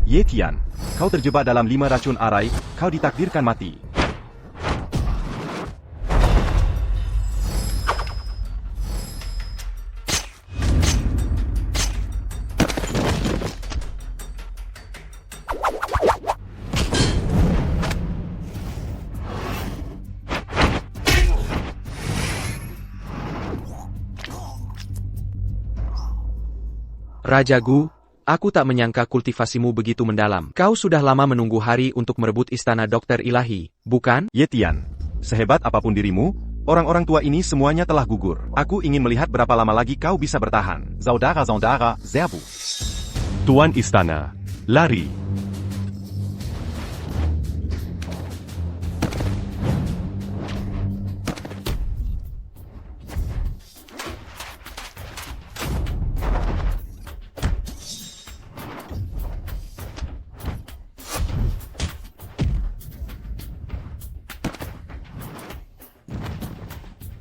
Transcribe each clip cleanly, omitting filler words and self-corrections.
Ye Tian, kau terjebak dalam 5 racun arai, kau ditakdirkan mati. Raja Gu, aku tak menyangka kultivasimu begitu mendalam. Kau sudah lama menunggu hari untuk merebut istana Dokter Ilahi, bukan? Ye Tian, sehebat apapun dirimu, orang-orang tua ini semuanya telah gugur. Aku ingin melihat berapa lama lagi kau bisa bertahan. Saudara-saudara, Zerbu. Tuan Istana, lari.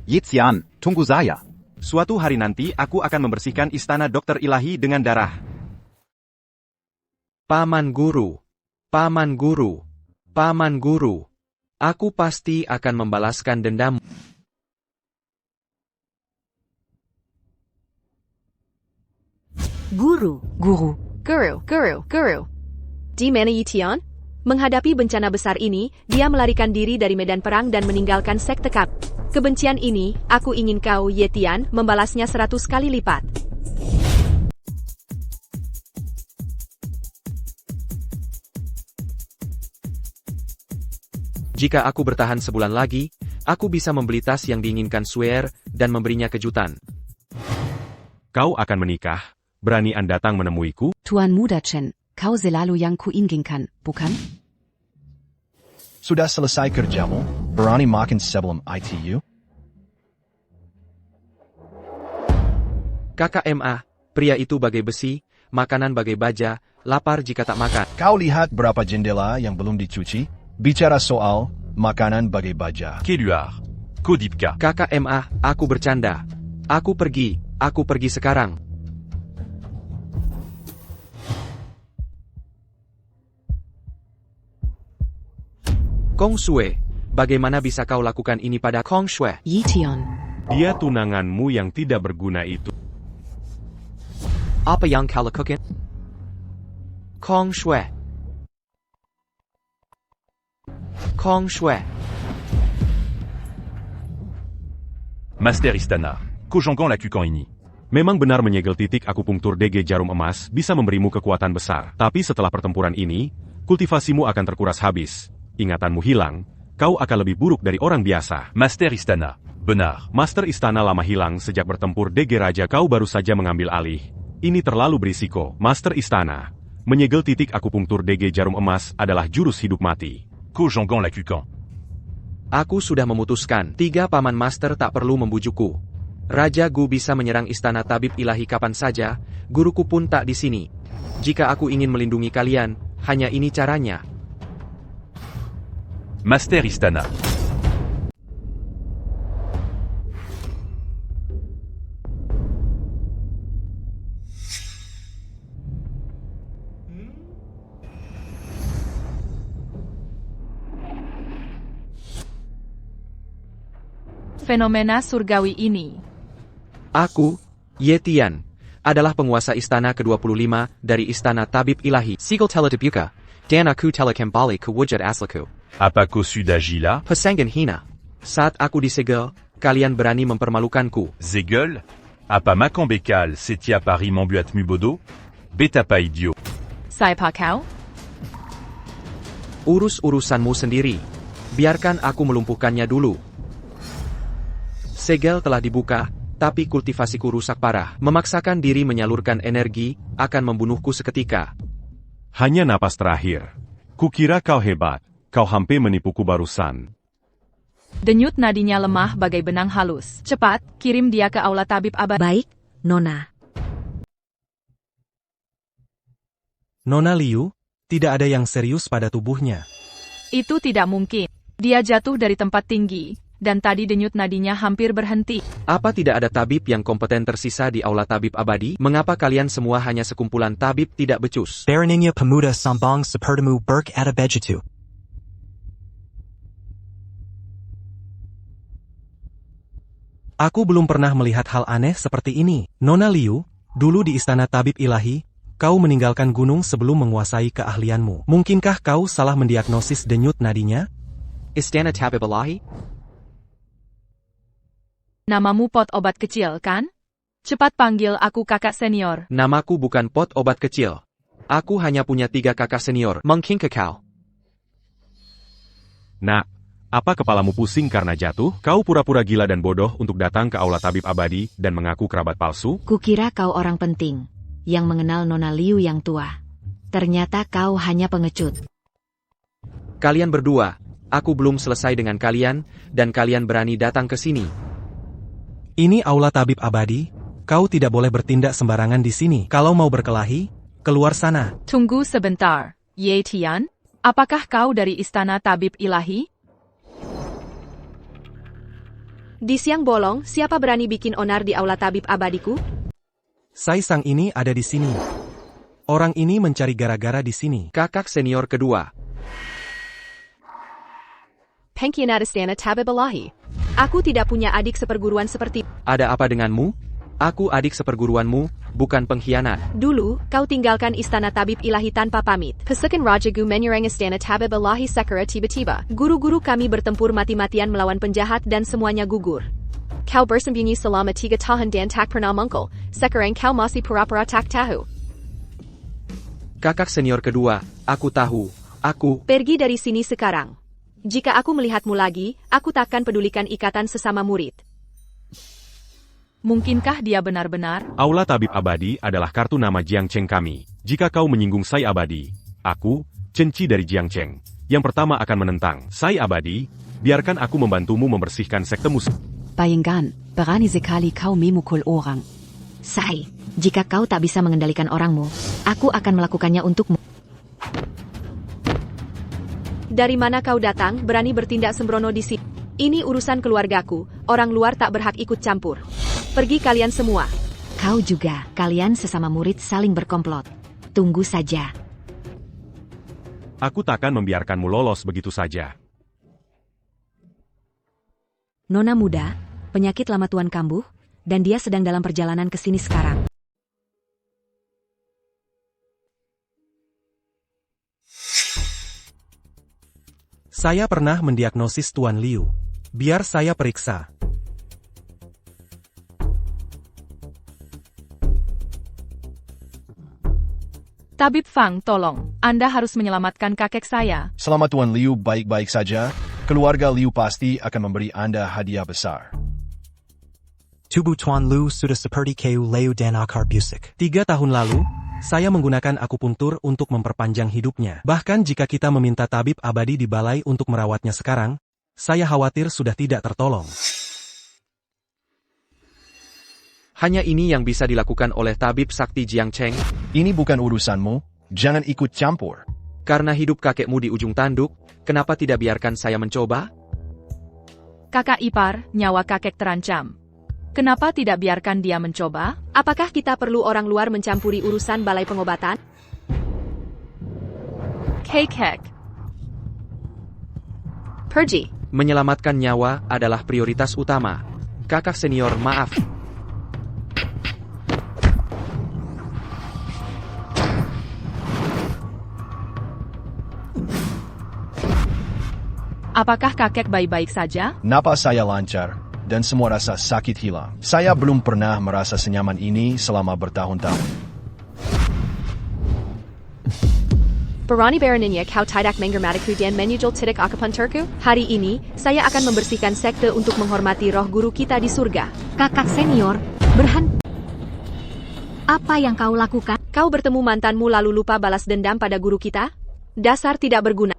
Ye Tian, tunggu saya. Suatu hari nanti aku akan membersihkan istana Dokter Ilahi dengan darah. Paman Guru, Paman Guru, Paman Guru. Aku pasti akan membalaskan dendam. Guru. Di mana Ye Tian? Menghadapi bencana besar ini, dia melarikan diri dari medan perang dan meninggalkan sekte Kap. Kebencian ini, aku ingin kau, Ye Tian, membalasnya 100 kali lipat. Jika aku bertahan sebulan lagi, aku bisa membeli tas yang diinginkan Swear dan memberinya kejutan. Kau akan menikah? Berani Anda datang menemuiku? Tuan Muda Chen, kau selalu yang kuinginkan, bukan? Sudah selesai kerjamu? Berani makan sebelum ITU? Kakak MA, pria itu bagai besi, makanan bagai baja, lapar jika tak makan. Kau lihat berapa jendela yang belum dicuci? Bicara soal makanan bagai baja. Keluar. Kodipka. Kakak MA, aku bercanda. Aku pergi sekarang. Kong Shui, bagaimana bisa kau lakukan ini pada Kong Shui? Ye Tian. Dia tunanganmu yang tidak berguna itu. Apa yang kau lakukan? Kong Shui. Kong Shui. Master Istana, Kojongkong lakukan ini. Memang benar menyegel titik akupunktur DG jarum emas bisa memberimu kekuatan besar. Tapi setelah pertempuran ini, kultivasimu akan terkuras habis. Ingatanmu hilang, kau akan lebih buruk dari orang biasa. Master Istana, benar. Master Istana lama hilang sejak bertempur DG Raja, kau baru saja mengambil alih. Ini terlalu berisiko. Master Istana, menyegel titik akupunktur DG jarum emas adalah jurus hidup mati. Kojongkong lakukan. Aku sudah memutuskan, 3 paman master tak perlu membujukku. Raja Gu bisa menyerang istana tabib ilahi kapan saja, guruku pun tak di sini. Jika aku ingin melindungi kalian, hanya ini caranya. Master Istana. Fenomena surgawi ini. Aku, Ye Tian, adalah penguasa istana ke-25 dari istana tabib ilahi. Sigal telah dibuka, dan aku telah kembali ke wujud asliku. Apa kau sudah gila? Pesanggan hina. Saat aku disegel, kalian berani mempermalukanku. Zegel? Apa makan bekal setiap hari membuatmu bodoh? Betapa idiot. Siapa kau? Urus urusanmu sendiri. Biarkan aku melumpuhkannya dulu. Segel telah dibuka, tapi kultivasiku rusak parah. Memaksakan diri menyalurkan energi, akan membunuhku seketika. Hanya napas terakhir. Kukira kau hebat. Kau hampir menipuku barusan. Denyut nadinya lemah bagai benang halus. Cepat, kirim dia ke aula tabib abadi. Baik, Nona. Nona Liu, tidak ada yang serius pada tubuhnya. Itu tidak mungkin. Dia jatuh dari tempat tinggi, dan tadi denyut nadinya hampir berhenti. Apa tidak ada tabib yang kompeten tersisa di aula tabib abadi? Mengapa kalian semua hanya sekumpulan tabib tidak becus? Baraninya pemuda sombong sepertimu berkata begitu. Aku belum pernah melihat hal aneh seperti ini. Nona Liu, dulu di istana tabib ilahi, kau meninggalkan gunung sebelum menguasai keahlianmu. Mungkinkah kau salah mendiagnosis denyut nadinya? Istana tabib ilahi? Namamu pot obat kecil, kan? Cepat panggil aku kakak senior. Namaku bukan pot obat kecil. Aku hanya punya 3 kakak senior. Mungkinkah kau? Nak, apa kepalamu pusing karena jatuh? Kau pura-pura gila dan bodoh untuk datang ke aula tabib abadi dan mengaku kerabat palsu? Kukira kau orang penting, yang mengenal Nona Liu yang tua. Ternyata kau hanya pengecut. Kalian berdua, aku belum selesai dengan kalian, dan kalian berani datang ke sini. Ini aula tabib abadi, kau tidak boleh bertindak sembarangan di sini. Kalau mau berkelahi, keluar sana. Tunggu sebentar, Ye Tian. Apakah kau dari istana tabib ilahi? Di siang bolong, siapa berani bikin onar di aula tabib abadiku? Sai Sang ini ada di sini. Orang ini mencari gara-gara di sini. Kakak senior kedua. Pengkhianat istana tabib ilahi. Aku tidak punya adik seperguruan seperti. Ada apa denganmu? Aku adik seperguruanmu, bukan pengkhianat. Dulu, kau tinggalkan istana tabib ilahi tanpa pamit. Pasukan Raja Gu menyerang istana tabib ilahi secara tiba-tiba. Guru-guru kami bertempur mati-matian melawan penjahat dan semuanya gugur. Kau bersembunyi selama 3 tahun dan tak pernah muncul. Sekarang kau masih pura-pura tak tahu. Kakak senior kedua, aku tahu. Aku... Pergi dari sini sekarang. Jika aku melihatmu lagi, aku takkan pedulikan ikatan sesama murid. Mungkinkah dia benar-benar? Aula tabib abadi adalah kartu nama Jiang Cheng kami. Jika kau menyinggung Sai abadi, aku, Chen Qi dari Jiang Cheng, yang pertama akan menentang. Sai abadi, biarkan aku membantumu membersihkan sekte musuh. Bayangkan, berani sekali kau memukul orang. Sai, jika kau tak bisa mengendalikan orangmu, aku akan melakukannya untukmu. Dari mana kau datang, berani bertindak sembrono di sini? Ini urusan keluargaku, orang luar tak berhak ikut campur. Pergi kalian semua. Kau juga, kalian sesama murid saling berkomplot. Tunggu saja. Aku takkan membiarkanmu lolos begitu saja. Nona muda, penyakit lama Tuan kambuh, dan dia sedang dalam perjalanan ke sini sekarang. Saya pernah mendiagnosis Tuan Liu. Biar saya periksa. Tabib Fang, tolong. Anda harus menyelamatkan kakek saya. Selama Tuan Liu baik-baik saja, keluarga Liu pasti akan memberi Anda hadiah besar. Tubuh Tuan Liu sudah seperti kayu Liu dan akar busuk. 3 tahun lalu, saya menggunakan akupuntur untuk memperpanjang hidupnya. Bahkan jika kita meminta tabib abadi di balai untuk merawatnya sekarang, saya khawatir sudah tidak tertolong. Hanya ini yang bisa dilakukan oleh tabib sakti Jiang Cheng. Ini bukan urusanmu, jangan ikut campur. Karena hidup kakekmu di ujung tanduk, kenapa tidak biarkan saya mencoba? Kakak ipar, nyawa kakek terancam. Kenapa tidak biarkan dia mencoba? Apakah kita perlu orang luar mencampuri urusan balai pengobatan? Kek. Pergi. Menyelamatkan nyawa adalah prioritas utama. Kakak senior, maaf. Apakah kakek baik-baik saja? Napas saya lancar, dan semua rasa sakit hilang. Saya belum pernah merasa senyaman ini selama bertahun-tahun. Berani beraninya kau tidak menghormatiku dan menyusul titik akupunturku? Hari ini, saya akan membersihkan sekte untuk menghormati roh guru kita di surga. Kakak senior, berhenti. Apa yang kau lakukan? Kau bertemu mantanmu lalu lupa balas dendam pada guru kita? Dasar tidak berguna.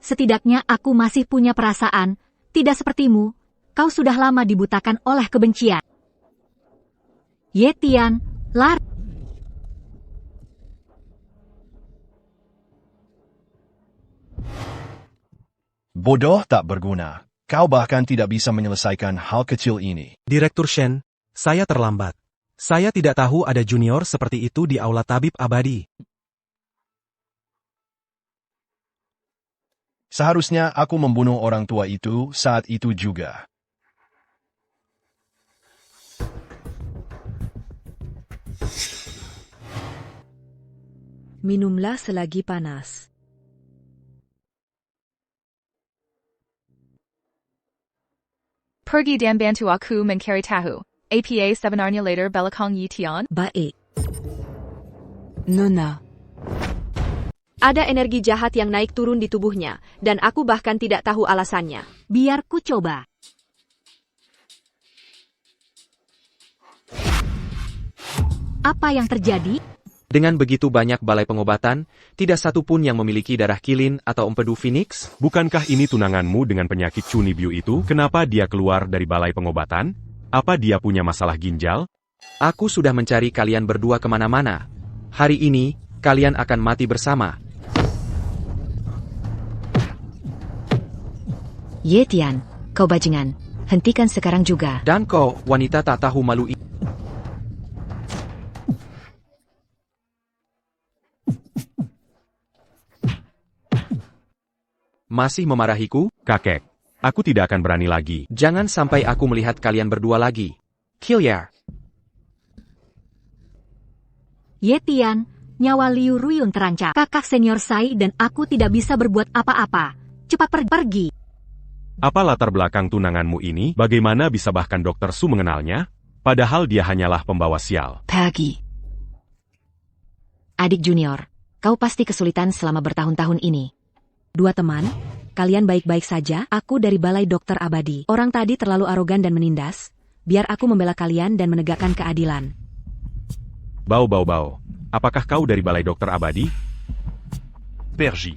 Setidaknya aku masih punya perasaan. Tidak sepertimu, kau sudah lama dibutakan oleh kebencian. Ye Tian, lari. Bodoh tak berguna. Kau bahkan tidak bisa menyelesaikan hal kecil ini. Direktur Shen, saya terlambat. Saya tidak tahu ada junior seperti itu di aula tabib abadi. Seharusnya aku membunuh orang tua itu saat itu juga. Minumlah selagi panas. Pergi dan bantu aku mencari tahu. APA sebenarnya later belakang Yitian? Baik. Nona. Ada energi jahat yang naik turun di tubuhnya, dan aku bahkan tidak tahu alasannya. Biar ku coba. Apa yang terjadi? Dengan begitu banyak balai pengobatan, tidak satu pun yang memiliki darah kilin atau empedu Phoenix? Bukankah ini tunanganmu dengan penyakit Chunibyu itu? Kenapa dia keluar dari balai pengobatan? Apa dia punya masalah ginjal? Aku sudah mencari kalian berdua kemana-mana. Hari ini, kalian akan mati bersama. Yetian, kau bajingan. Hentikan sekarang juga. Dan kau, wanita tak tahu malu ini. Masih memarahiku? Kakek, aku tidak akan berani lagi. Jangan sampai aku melihat kalian berdua lagi. Killiar. Yetian, nyawa Liu Ruyun terancam. Kakak senior Sai dan aku tidak bisa berbuat apa-apa. Cepat pergi. Apa latar belakang tunanganmu ini? Bagaimana bisa bahkan Dr. Su mengenalnya? Padahal dia hanyalah pembawa sial. Pagi. Adik junior, kau pasti kesulitan selama bertahun-tahun ini. Dua teman, kalian baik-baik saja? Aku dari Balai Dokter Abadi. Orang tadi terlalu arogan dan menindas. Biar aku membela kalian dan menegakkan keadilan. Bau. Apakah kau dari Balai Dokter Abadi? Pergi.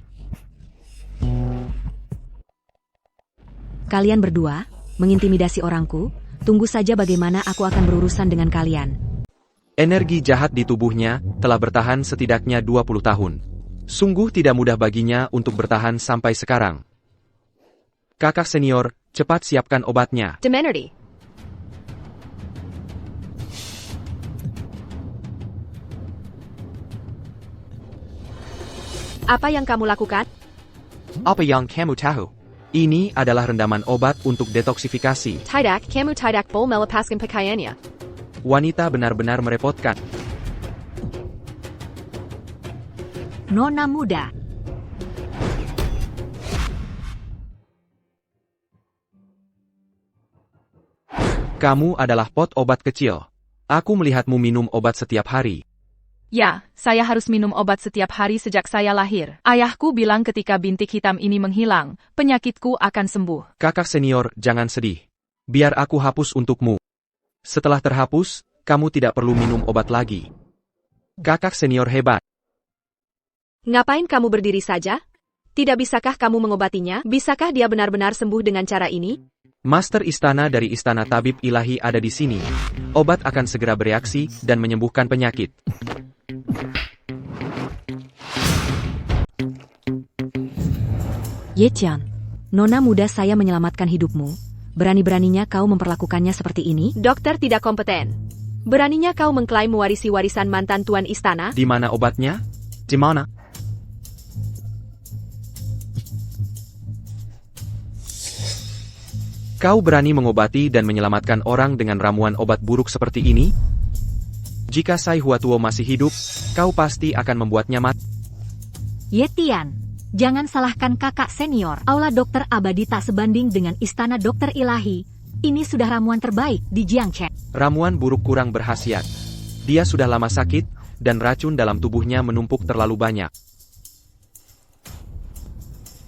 Kalian berdua, mengintimidasi orangku, tunggu saja bagaimana aku akan berurusan dengan kalian. Energi jahat di tubuhnya telah bertahan setidaknya 20 tahun. Sungguh tidak mudah baginya untuk bertahan sampai sekarang. Kakak senior, cepat siapkan obatnya. Demenerty. Apa yang kamu lakukan? Apa yang kamu tahu? Ini adalah rendaman obat untuk detoksifikasi. Tidak, kamu tidak boleh melepaskan pakaiannya. Wanita benar-benar merepotkan. Nona muda. Kamu adalah pot obat kecil. Aku melihatmu minum obat setiap hari. Ya, saya harus minum obat setiap hari sejak saya lahir. Ayahku bilang ketika bintik hitam ini menghilang, penyakitku akan sembuh. Kakak senior, jangan sedih. Biar aku hapus untukmu. Setelah terhapus, kamu tidak perlu minum obat lagi. Kakak senior hebat. Ngapain kamu berdiri saja? Tidak bisakah kamu mengobatinya? Bisakah dia benar-benar sembuh dengan cara ini? Master istana dari Istana Tabib Ilahi ada di sini. Obat akan segera bereaksi dan menyembuhkan penyakit. Yetian, nona muda saya menyelamatkan hidupmu. Berani-beraninya kau memperlakukannya seperti ini? Dokter tidak kompeten. Beraninya kau mengklaim mewarisi warisan mantan tuan istana? Di mana obatnya? Di mana? Kau berani mengobati dan menyelamatkan orang dengan ramuan obat buruk seperti ini? Jika Sai Huatuo masih hidup, kau pasti akan membuatnya mati. Yetian, jangan salahkan kakak senior. Aula Dokter Abadi tak sebanding dengan Istana Dokter Ilahi. Ini sudah ramuan terbaik di Jiangchen. Ramuan buruk kurang berkhasiat. Dia sudah lama sakit, dan racun dalam tubuhnya menumpuk terlalu banyak.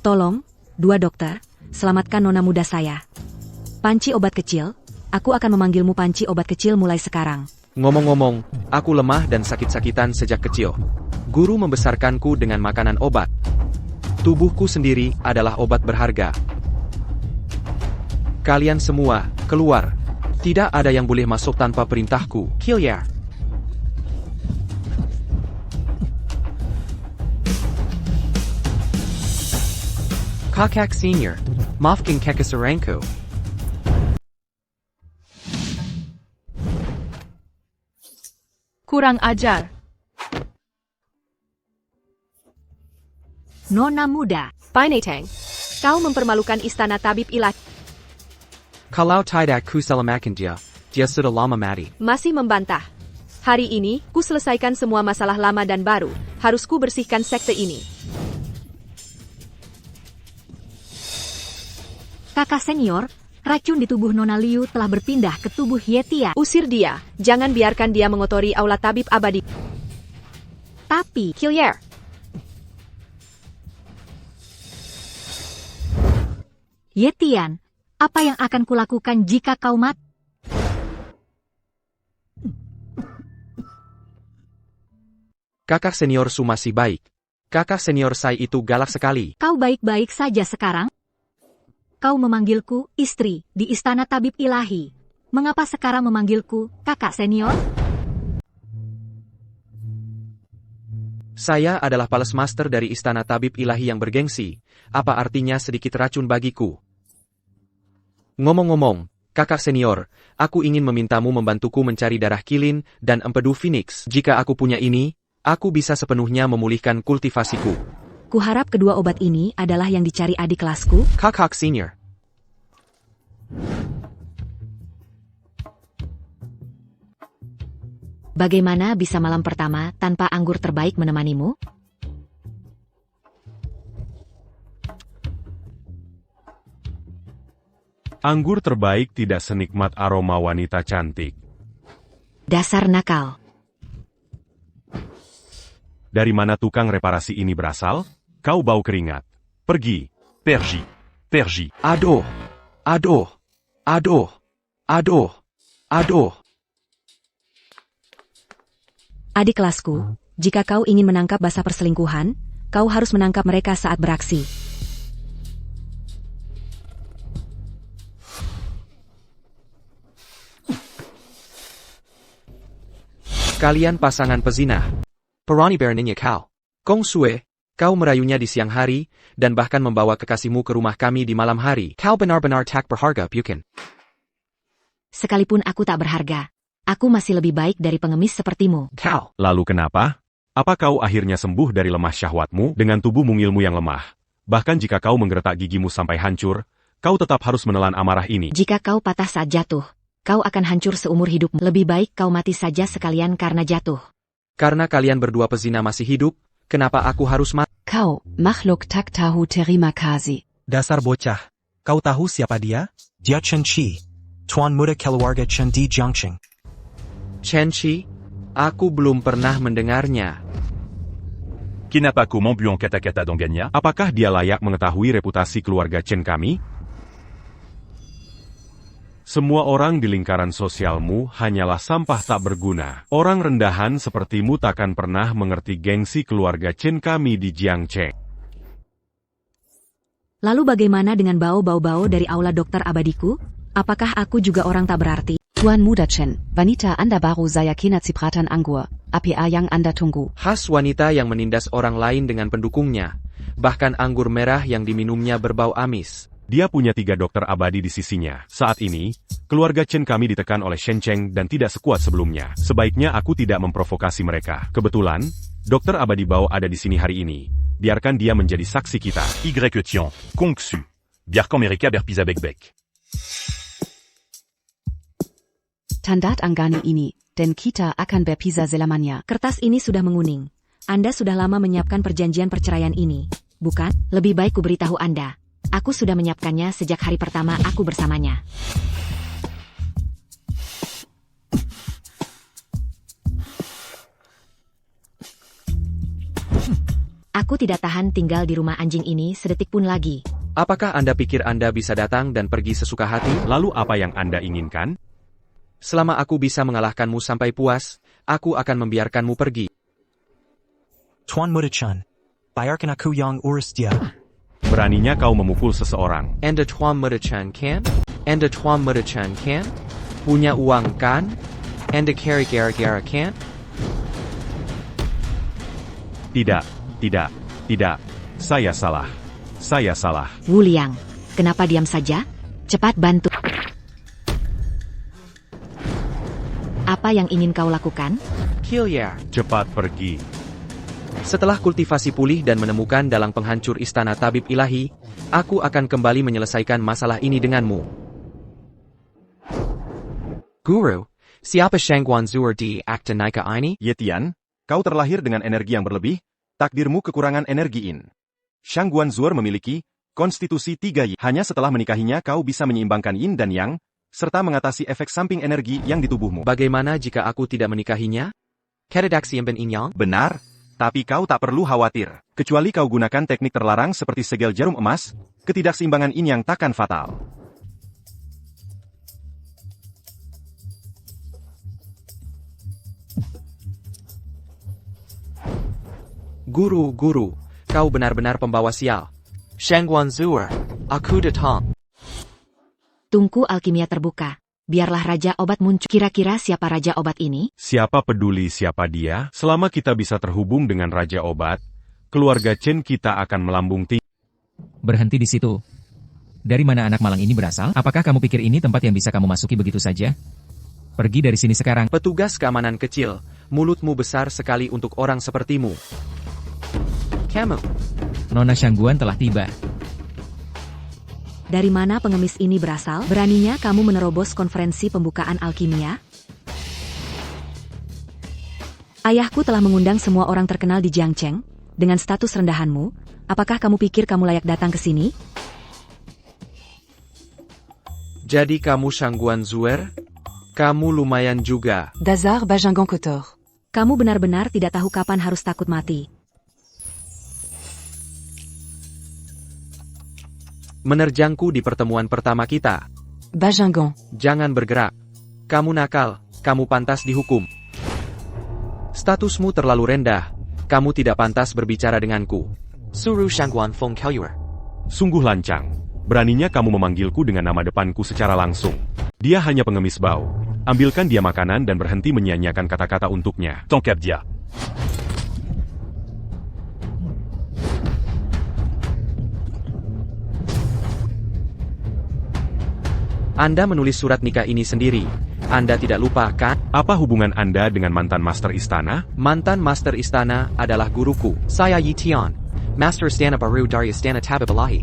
Tolong, dua dokter, selamatkan nona muda saya. Panci obat kecil, aku akan memanggilmu Panci obat kecil mulai sekarang. Ngomong-ngomong, aku lemah dan sakit-sakitan sejak kecil. Guru membesarkanku dengan makanan obat. Tubuhku sendiri adalah obat berharga. Kalian semua, keluar. Tidak ada yang boleh masuk tanpa perintahku. Killiar. Kakak Senior. Maafkan kekesaranku. Kurang ajar. Nona muda, Binatang. Kau mempermalukan istana tabib ilahi. Kalau tidak ku selamatkan dia sudah lama mati. Masih membantah. Hari ini, ku selesaikan semua masalah lama dan baru. Harus ku bersihkan sekte ini. kakak senior, racun di tubuh Nona Liu telah berpindah ke tubuh Yetian. Usir dia. Jangan biarkan dia mengotori aula tabib abadi. Tapi, Hillier. Yetian, apa yang akan kulakukan jika kau mati? Kakak senior Su masih baik. Kakak senior Sai itu galak sekali. Kau baik-baik saja sekarang? Kau memanggilku istri di istana tabib ilahi. Mengapa sekarang memanggilku kakak senior? Saya adalah Palace Master dari istana tabib ilahi yang bergengsi. Apa artinya sedikit racun bagiku? Ngomong-ngomong, kakak senior, aku ingin memintamu membantuku mencari darah kilin dan empedu Phoenix. Jika aku punya ini, aku bisa sepenuhnya memulihkan kultivasiku. Kuharap kedua obat ini adalah yang dicari adik kelasku. Kakak senior. Bagaimana bisa malam pertama tanpa anggur terbaik menemanimu? Anggur terbaik tidak senikmat aroma wanita cantik. Dasar nakal. Dari mana tukang reparasi ini berasal? Kau bau keringat. Pergi. Pergi. Pergi. Aduh. Aduh. Aduh. Aduh. Aduh. Adik kelasku, jika kau ingin menangkap basa perselingkuhan, kau harus menangkap mereka saat beraksi. Kalian pasangan pezina. Perani berninya kau. Kong Sue, kau merayunya di siang hari, dan bahkan membawa kekasihmu ke rumah kami di malam hari. Kau benar-benar tak berharga, Bukan. Sekalipun aku tak berharga, aku masih lebih baik dari pengemis sepertimu. Kau. Lalu kenapa? Apa kau akhirnya sembuh dari lemah syahwatmu dengan tubuh mungilmu yang lemah? Bahkan jika kau menggertak gigimu sampai hancur, kau tetap harus menelan amarah ini. Jika kau patah saat jatuh, kau akan hancur seumur hidupmu. Lebih baik kau mati saja sekalian karena jatuh. Karena kalian berdua pezina masih hidup, kenapa aku harus mati? Kau, makhluk tak tahu terima kasih. Dasar bocah. Kau tahu siapa dia? Dia Chen Qi. Tuan muda keluarga Chen di Jiangqing. Chen Qi? Aku belum pernah mendengarnya. Kenapa ku membuang kata-kata donganya? Apakah dia layak mengetahui reputasi keluarga Chen kami? Semua orang di lingkaran sosialmu hanyalah sampah tak berguna. Orang rendahan sepertimu takkan pernah mengerti gengsi keluarga Chen kami di Jiangcheng. Lalu bagaimana dengan bau-bau dari aula dokter abadiku? Apakah aku juga orang tak berarti? Tuan muda Chen, wanita Anda baru saya kena cipratan anggur, apa yang Anda tunggu? Khas wanita yang menindas orang lain dengan pendukungnya. Bahkan anggur merah yang diminumnya berbau amis. Dia punya 3 dokter abadi di sisinya. Saat ini, keluarga Chen kami ditekan oleh Shen Cheng dan tidak sekuat sebelumnya. Sebaiknya aku tidak memprovokasi mereka. Kebetulan, dokter abadi Bao ada di sini hari ini. Biarkan dia menjadi saksi kita. Y Tian, Kong Su, biarkan mereka berpisah-bek-bek. Tandat anggani ini, dan kita akan berpisah selamanya. Kertas ini sudah menguning. Anda sudah lama menyiapkan perjanjian perceraian ini, bukan? Lebih baik ku beritahu Anda. Aku sudah menyiapkannya sejak hari pertama aku bersamanya. Aku tidak tahan tinggal di rumah anjing ini sedetik pun lagi. Apakah Anda pikir Anda bisa datang dan pergi sesuka hati? Lalu apa yang Anda inginkan? Selama aku bisa mengalahkanmu sampai puas, aku akan membiarkanmu pergi. Tuan muda Chen. Bayarkan aku yang urus dia. Beraninya kau memukul seseorang. Anda Tuan muda Chen kan? Anda Tuan muda Chen kan? Punya uang kan? Anda carry gara-gara kan? Tidak, tidak, tidak. Saya salah. Saya salah. Wu Liang, Kenapa diam saja? Cepat bantu. Apa yang ingin kau lakukan? Hilliard. Cepat pergi. Setelah kultivasi pulih dan menemukan dalang penghancur istana tabib ilahi, aku akan kembali menyelesaikan masalah ini denganmu. Guru, siapa Shangguan Zuer di Akta Naika ini? Yetian, kau terlahir dengan energi yang berlebih, takdirmu kekurangan energi Yin. Shangguan Zuer memiliki konstitusi 3 Yi. Hanya setelah menikahinya kau bisa menyeimbangkan Yin dan Yang, serta mengatasi efek samping energi yang di tubuhmu. Bagaimana jika aku tidak menikahinya? Keredaksi yang Inyang? Benar, tapi kau tak perlu khawatir. Kecuali kau gunakan teknik terlarang seperti segel jarum emas, ketidakseimbangan Yin Yang takkan fatal. Guru, kau benar-benar pembawa sial. Shangguan Zuer, aku datang. Tungku alkimia terbuka. Biarlah Raja Obat muncul. Kira-kira siapa Raja Obat ini? Siapa peduli siapa dia? Selama kita bisa terhubung dengan Raja Obat, keluarga Chen kita akan melambung tinggi. Berhenti di situ. Dari mana anak malang ini berasal? Apakah kamu pikir ini tempat yang bisa kamu masuki begitu saja? Pergi dari sini sekarang. Petugas keamanan kecil, mulutmu besar sekali untuk orang sepertimu. Kamu. Nona Shangguan telah tiba. Dari mana pengemis ini berasal? Beraninya kamu menerobos konferensi pembukaan alkimia? Ayahku telah mengundang semua orang terkenal di Jiangcheng. Dengan status rendahanmu, apakah kamu pikir kamu layak datang ke sini? Jadi kamu Shangguan Zuer? Kamu lumayan juga. Dazar Bajingan Kotor. Kamu benar-benar tidak tahu kapan harus takut mati. Menerjangku di pertemuan pertama kita. Bajingan. Jangan bergerak. Kamu nakal, kamu pantas dihukum. Statusmu terlalu rendah. Kamu tidak pantas berbicara denganku. Suruh Shangguan Feng Kaiyuer. Sungguh lancang. Beraninya kamu memanggilku dengan nama depanku secara langsung. Dia hanya pengemis bau. Ambilkan dia makanan dan berhenti menyia-nyiakan kata-kata untuknya. Tongkap dia. Anda menulis surat nikah ini sendiri. Anda tidak lupa, kan? Apa hubungan Anda dengan mantan Master Istana? Mantan Master Istana adalah guruku. Saya Yi Tian, Master Istana baru dari Istana Tabib Ilahi.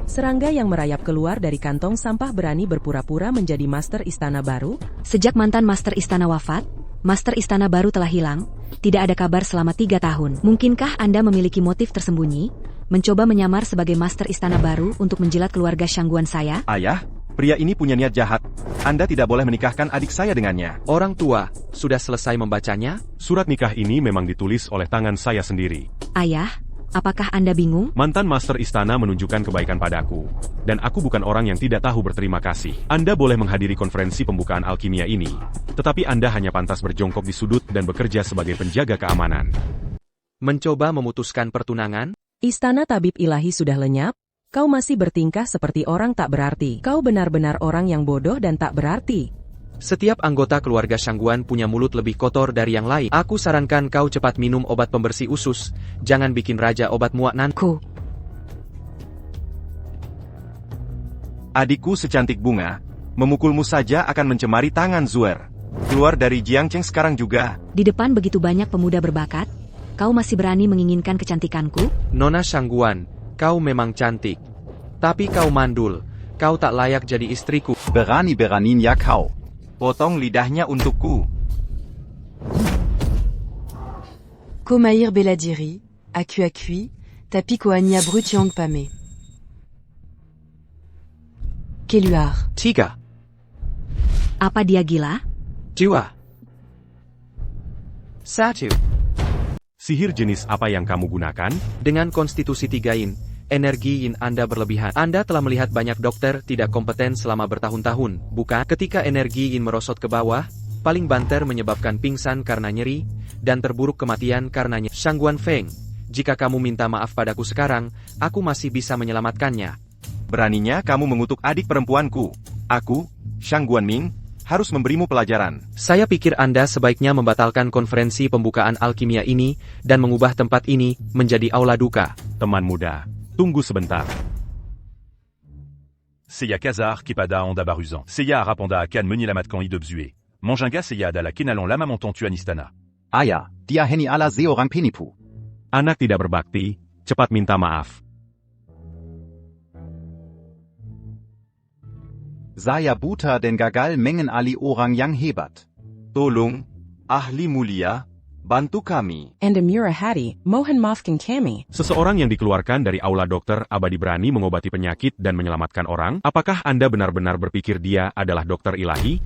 Serangga yang merayap keluar dari kantong sampah berani berpura-pura menjadi Master Istana baru? Sejak mantan Master Istana wafat, Master Istana baru telah hilang. Tidak ada kabar selama 3 tahun. Mungkinkah Anda memiliki motif tersembunyi? Mencoba menyamar sebagai Master Istana baru untuk menjilat keluarga Shangguan saya? Ayah, pria ini punya niat jahat. Anda tidak boleh menikahkan adik saya dengannya. Orang tua, sudah selesai membacanya? Surat nikah ini memang ditulis oleh tangan saya sendiri. Ayah, apakah Anda bingung? Mantan Master Istana menunjukkan kebaikan padaku. Dan aku bukan orang yang tidak tahu berterima kasih. Anda boleh menghadiri konferensi pembukaan alkimia ini. Tetapi Anda hanya pantas berjongkok di sudut dan bekerja sebagai penjaga keamanan. Mencoba memutuskan pertunangan? Istana Tabib Ilahi sudah lenyap? Kau masih bertingkah seperti orang tak berarti. Kau benar-benar orang yang bodoh dan tak berarti. Setiap anggota keluarga Shangguan punya mulut lebih kotor dari yang lain. Aku sarankan kau cepat minum obat pembersih usus. Jangan bikin Raja Obat muak nanku. Adikku secantik bunga, memukulmu saja akan mencemari tangan Zuer. Keluar dari Jiangcheng sekarang juga. Di depan begitu banyak pemuda berbakat, kau masih berani menginginkan kecantikanku? Nona Shangguan, kau memang cantik. Tapi kau mandul. Kau tak layak jadi istriku. Berani-beraniin ya kau. Potong lidahnya untukku. Komair Beladiri, Akui, Tapi Koania Brut Yang Pame. Keluar. 3. Apa dia gila? 2. 1. Sihir jenis apa yang kamu gunakan? Dengan konstitusi 3 Yin, energi Yin Anda berlebihan. Anda telah melihat banyak dokter tidak kompeten selama bertahun-tahun, bukan? Ketika energi Yin merosot ke bawah, paling banter menyebabkan pingsan karena nyeri, dan terburuk kematian karena nyeri. Shangguan Feng, jika kamu minta maaf padaku sekarang, aku masih bisa menyelamatkannya. Beraninya kamu mengutuk adik perempuanku. Aku, Shangguan Ming, harus memberimu pelajaran. Saya pikir Anda sebaiknya membatalkan konferensi pembukaan alkimia ini, dan mengubah tempat ini menjadi aula duka. Teman muda, tunggu sebentar. Seya Kazar, Kepada Anda Baruzan. Seya Arapanda Akan Menyelamat Kan Hidup Zue. Manjanga Seya adalah Kenalan Lama Montontuan Istana. Ayah, dia heni ala seorang penipu. Anak tidak berbakti, cepat minta maaf. Saya buta dan gagal mengen ali orang yang hebat. Tolong, ahli mulia, bantu kami. And Amira Hadi, mohon maafkan kami. Seseorang yang dikeluarkan dari aula dokter abadi berani mengobati penyakit dan menyelamatkan orang? Apakah Anda benar-benar berpikir dia adalah dokter ilahi?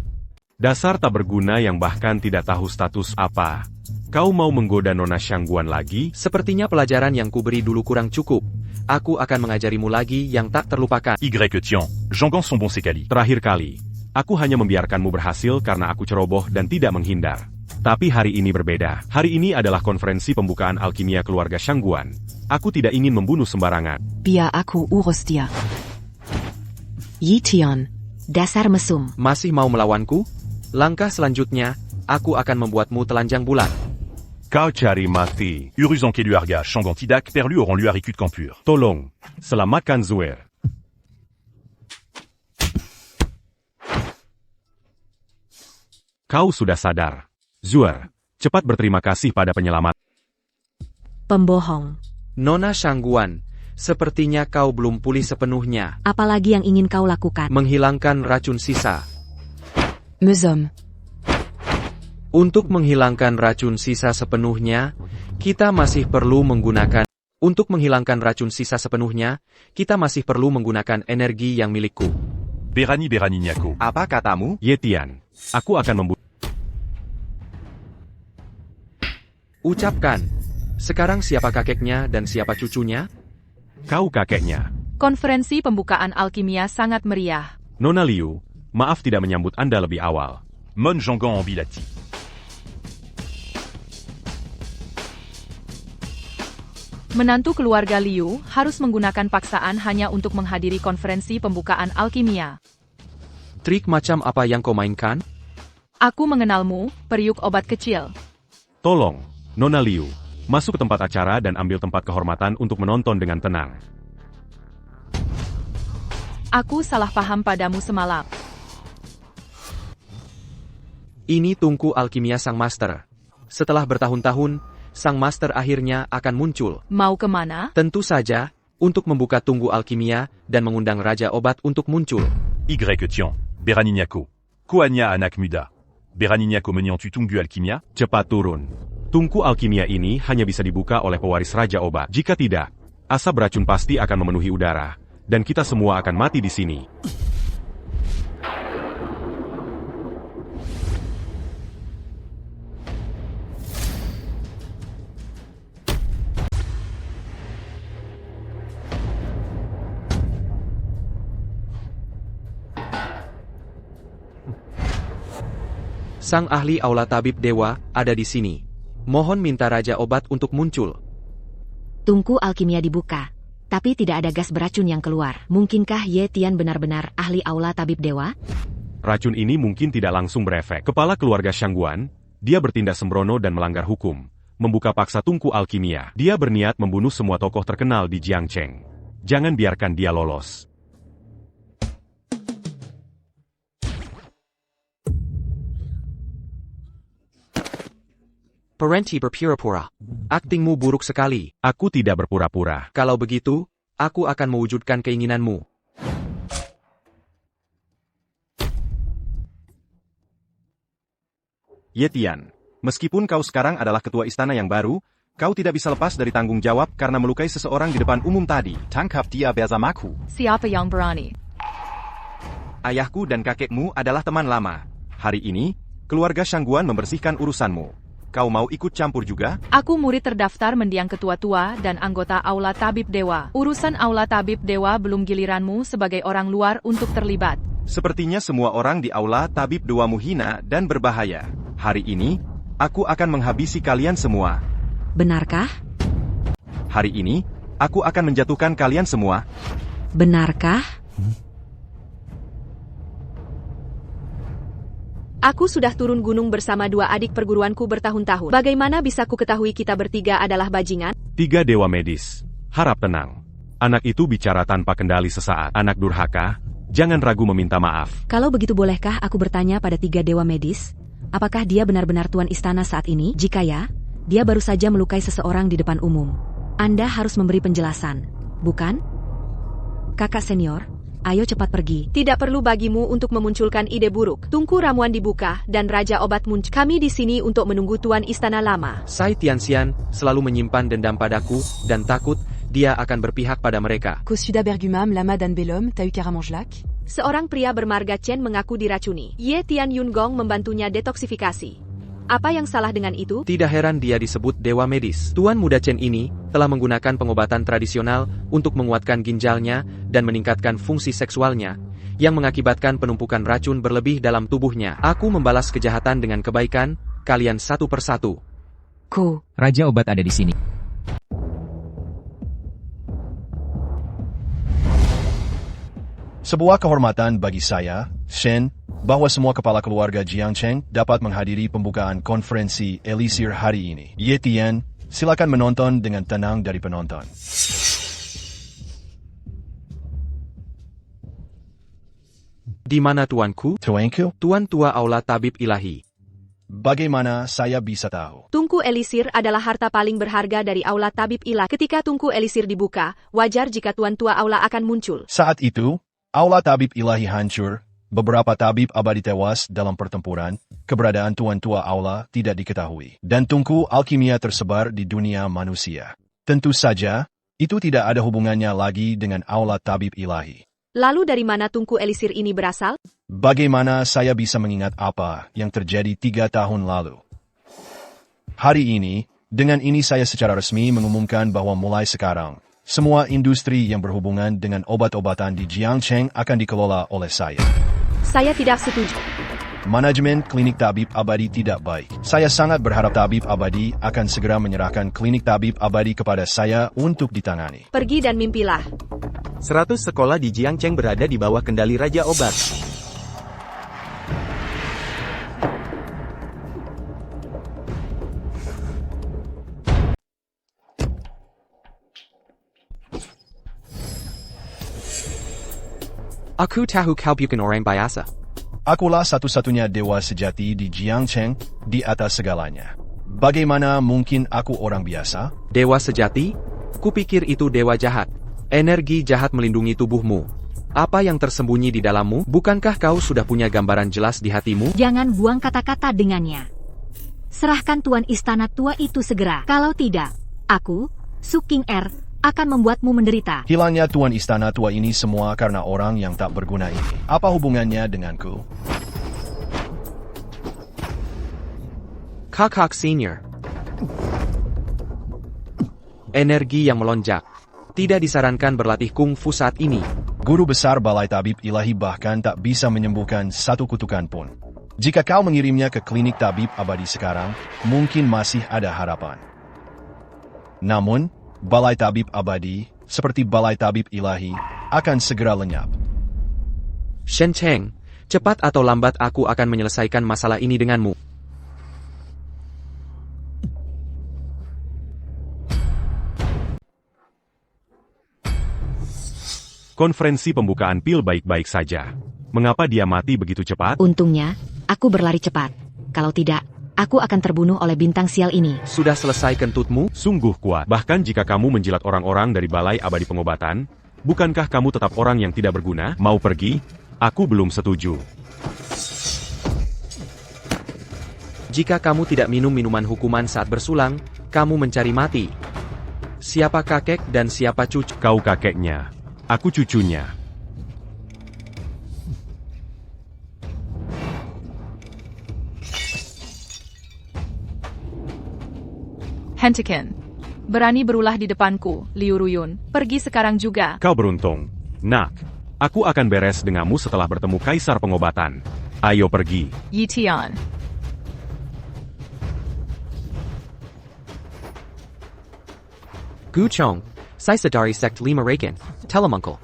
Dasar tak berguna yang bahkan tidak tahu status apa. Kau mau menggoda Nona Shangguan lagi? Sepertinya pelajaran yang kuberi dulu kurang cukup. Aku akan mengajarimu lagi yang tak terlupakan. Y Tian, Zhonggan sont bons sekali. Terakhir kali, aku hanya membiarkanmu berhasil karena aku ceroboh dan tidak menghindar. Tapi hari ini berbeda. Hari ini adalah konferensi pembukaan alkimia keluarga Shangguan. Aku tidak ingin membunuh sembarangan. Biar aku urus dia. Yi Tian. Dasar mesum. Masih mau melawanku? Langkah selanjutnya, aku akan membuatmu telanjang bulat. Kau cari mati. Uruzan Keluarga, Shanggan Tidak, Perlu Oran Luar Ikut Campur. Tolong, selamatkan Zuer. Kau sudah sadar. Zuer, cepat berterima kasih pada penyelamat. Pembohong. Nona Shangguan, sepertinya kau belum pulih sepenuhnya. Apalagi yang ingin kau lakukan? Menghilangkan racun sisa. Mesum. Untuk menghilangkan racun sisa sepenuhnya, kita masih perlu menggunakan energi yang milikku. Berani Nyako. Apa katamu? Yetian, aku akan membunuh. Ucapkan. Sekarang siapa kakeknya dan siapa cucunya? Kau kakeknya. Konferensi pembukaan alkimia sangat meriah. Nona Liu, maaf tidak menyambut Anda lebih awal. Mon Zhonggan en Bilati. Menantu keluarga Liu harus menggunakan paksaan hanya untuk menghadiri konferensi pembukaan alkimia. Trik macam apa yang kau mainkan? Aku mengenalmu, periuk obat kecil. Tolong, Nona Liu, masuk ke tempat acara dan ambil tempat kehormatan untuk menonton dengan tenang. Aku salah paham padamu semalam. Ini tungku alkimia Sang Master. Setelah bertahun-tahun, Sang Master akhirnya akan muncul. Mau kemana? Tentu saja, untuk membuka tunggu alkimia dan mengundang Raja Obat untuk muncul. Y Tian, Berani Nyako. Kuanya anak muda. Berani Nyako menyentuh tunggu alkimia? Cepat turun. Tungku alkimia ini hanya bisa dibuka oleh pewaris Raja Obat. Jika tidak, asap beracun pasti akan memenuhi udara, dan kita semua akan mati di sini. Sang ahli aula tabib dewa ada di sini. Mohon minta Raja Obat untuk muncul. Tungku alkimia dibuka, tapi tidak ada gas beracun yang keluar. Mungkinkah Ye Tian benar-benar ahli aula tabib dewa? Racun ini mungkin tidak langsung berefek. Kepala keluarga Shangguan, dia bertindak sembrono dan melanggar hukum. Membuka paksa tungku alkimia. Dia berniat membunuh semua tokoh terkenal di Jiangcheng. Jangan biarkan dia lolos. Parenti berpura-pura. Aktingmu buruk sekali. Aku tidak berpura-pura. Kalau begitu, aku akan mewujudkan keinginanmu. Yetian, meskipun kau sekarang adalah ketua istana yang baru, kau tidak bisa lepas dari tanggung jawab karena melukai seseorang di depan umum tadi. Tangkap dia bersamaku. Siapa yang berani? Ayahku dan kakekmu adalah teman lama. Hari ini, keluarga Shangguan membersihkan urusanmu. Kau mau ikut campur juga? Aku murid terdaftar mendiang ketua tua dan anggota Aula Tabib Dewa. Urusan Aula Tabib Dewa belum giliranmu sebagai orang luar untuk terlibat. Sepertinya semua orang di Aula Tabib Dewamu hina dan berbahaya. Hari ini, aku akan menghabisi kalian semua. Benarkah? Hari ini, aku akan menjatuhkan kalian semua. Benarkah? Aku sudah turun gunung bersama dua adik perguruanku bertahun-tahun. Bagaimana bisa ku ketahui kita bertiga adalah bajingan? 3 dewa medis. Harap tenang. Anak itu bicara tanpa kendali sesaat. Anak durhaka, Jangan ragu meminta maaf. Kalau begitu bolehkah aku bertanya pada 3 dewa medis? Apakah dia benar-benar tuan istana saat ini? Jika ya, dia baru saja melukai seseorang di depan umum. Anda harus memberi penjelasan, bukan? Kakak senior, ayo cepat pergi. Tidak perlu bagimu untuk memunculkan ide buruk. Tungku ramuan dibuka dan Raja Obat muncul. Kami di sini untuk menunggu Tuan Istana Lama. Sai Tianxian selalu menyimpan dendam padaku dan takut dia akan berpihak pada mereka. Kosuda Bergumam, Lama dan Belum, Tahu Karamangelak. Seorang pria bermarga Chen mengaku diracuni. Ye Tian Yun Gong membantunya detoksifikasi. Apa yang salah dengan itu? Tidak heran dia disebut dewa medis. Tuan muda Chen ini telah menggunakan pengobatan tradisional untuk menguatkan ginjalnya dan meningkatkan fungsi seksualnya, yang mengakibatkan penumpukan racun berlebih dalam tubuhnya. Aku membalas kejahatan dengan kebaikan, kalian satu persatu. Raja Obat ada di sini. Sebuah kehormatan bagi saya, Shen, bahwa semua kepala keluarga Jiangcheng dapat menghadiri pembukaan konferensi Elisir hari ini. Ye Tian, silakan menonton dengan tenang dari penonton. Di mana tuanku? Tuanku? Tuan tua Aula Tabib Ilahi. Bagaimana saya bisa tahu? Tungku Elisir adalah harta paling berharga dari Aula Tabib Ilahi. Ketika Tungku Elisir dibuka, wajar jika Tuan tua Aula akan muncul. Saat itu, Aula Tabib Ilahi hancur, beberapa tabib abadi tewas dalam pertempuran, keberadaan Tuan tua Aula tidak diketahui, dan tungku alkimia tersebar di dunia manusia. Tentu saja, itu tidak ada hubungannya lagi dengan Aula Tabib Ilahi. Lalu dari mana Tungku Elisir ini berasal? Bagaimana saya bisa mengingat apa yang terjadi 3 tahun lalu? Hari ini, dengan ini saya secara resmi mengumumkan bahwa mulai sekarang, semua industri yang berhubungan dengan obat-obatan di Jiangcheng akan dikelola oleh saya. Saya tidak setuju. Manajemen klinik tabib abadi tidak baik. Saya sangat berharap tabib abadi akan segera menyerahkan klinik tabib abadi kepada saya untuk ditangani. Pergi dan mimpilah. 100 sekolah di Jiangcheng berada di bawah kendali Raja Obat. Aku tahu kau bukan orang biasa. Akulah satu-satunya dewa sejati di Jiangcheng, di atas segalanya. Bagaimana mungkin aku orang biasa? Dewa sejati? Kupikir itu dewa jahat. Energi jahat melindungi tubuhmu. Apa yang tersembunyi di dalammu? Bukankah kau sudah punya gambaran jelas di hatimu? Jangan buang kata-kata dengannya. Serahkan Tuan Istana Tua itu segera. Kalau tidak, aku, Su King akan membuatmu menderita. Hilangnya Tuan Istana Tua ini semua karena orang yang tak berguna ini. Apa hubungannya denganku? Kakak Senior. Energi yang melonjak. Tidak disarankan berlatih kungfu saat ini. Guru besar Balai Tabib Ilahi bahkan tak bisa menyembuhkan satu kutukan pun. Jika kau mengirimnya ke klinik tabib abadi sekarang, mungkin masih ada harapan. Namun, Balai Tabib Abadi, seperti Balai Tabib Ilahi, akan segera lenyap. Shen Cheng, cepat atau lambat aku akan menyelesaikan masalah ini denganmu. Konferensi pembukaan pil baik-baik saja. Mengapa dia mati begitu cepat? Untungnya, aku berlari cepat. Kalau tidak, aku akan terbunuh oleh bintang sial ini. Sudah selesai kentutmu? Sungguh kuat. Bahkan jika kamu menjilat orang-orang dari Balai Abadi Pengobatan, bukankah kamu tetap orang yang tidak berguna? Mau pergi? Aku belum setuju. Jika kamu tidak minum minuman hukuman saat bersulang, kamu mencari mati. Siapa kakek dan siapa cucu? Kau kakeknya. Aku cucunya. Hentikan. Berani berulah di depanku, Liu Ruyun. Pergi sekarang juga. Kau beruntung. Nak, aku akan beres denganmu setelah bertemu Kaisar Pengobatan. Ayo pergi. Yi Tian. Gu Chong, saya dari Sekt 5 Raken, Telemungkel.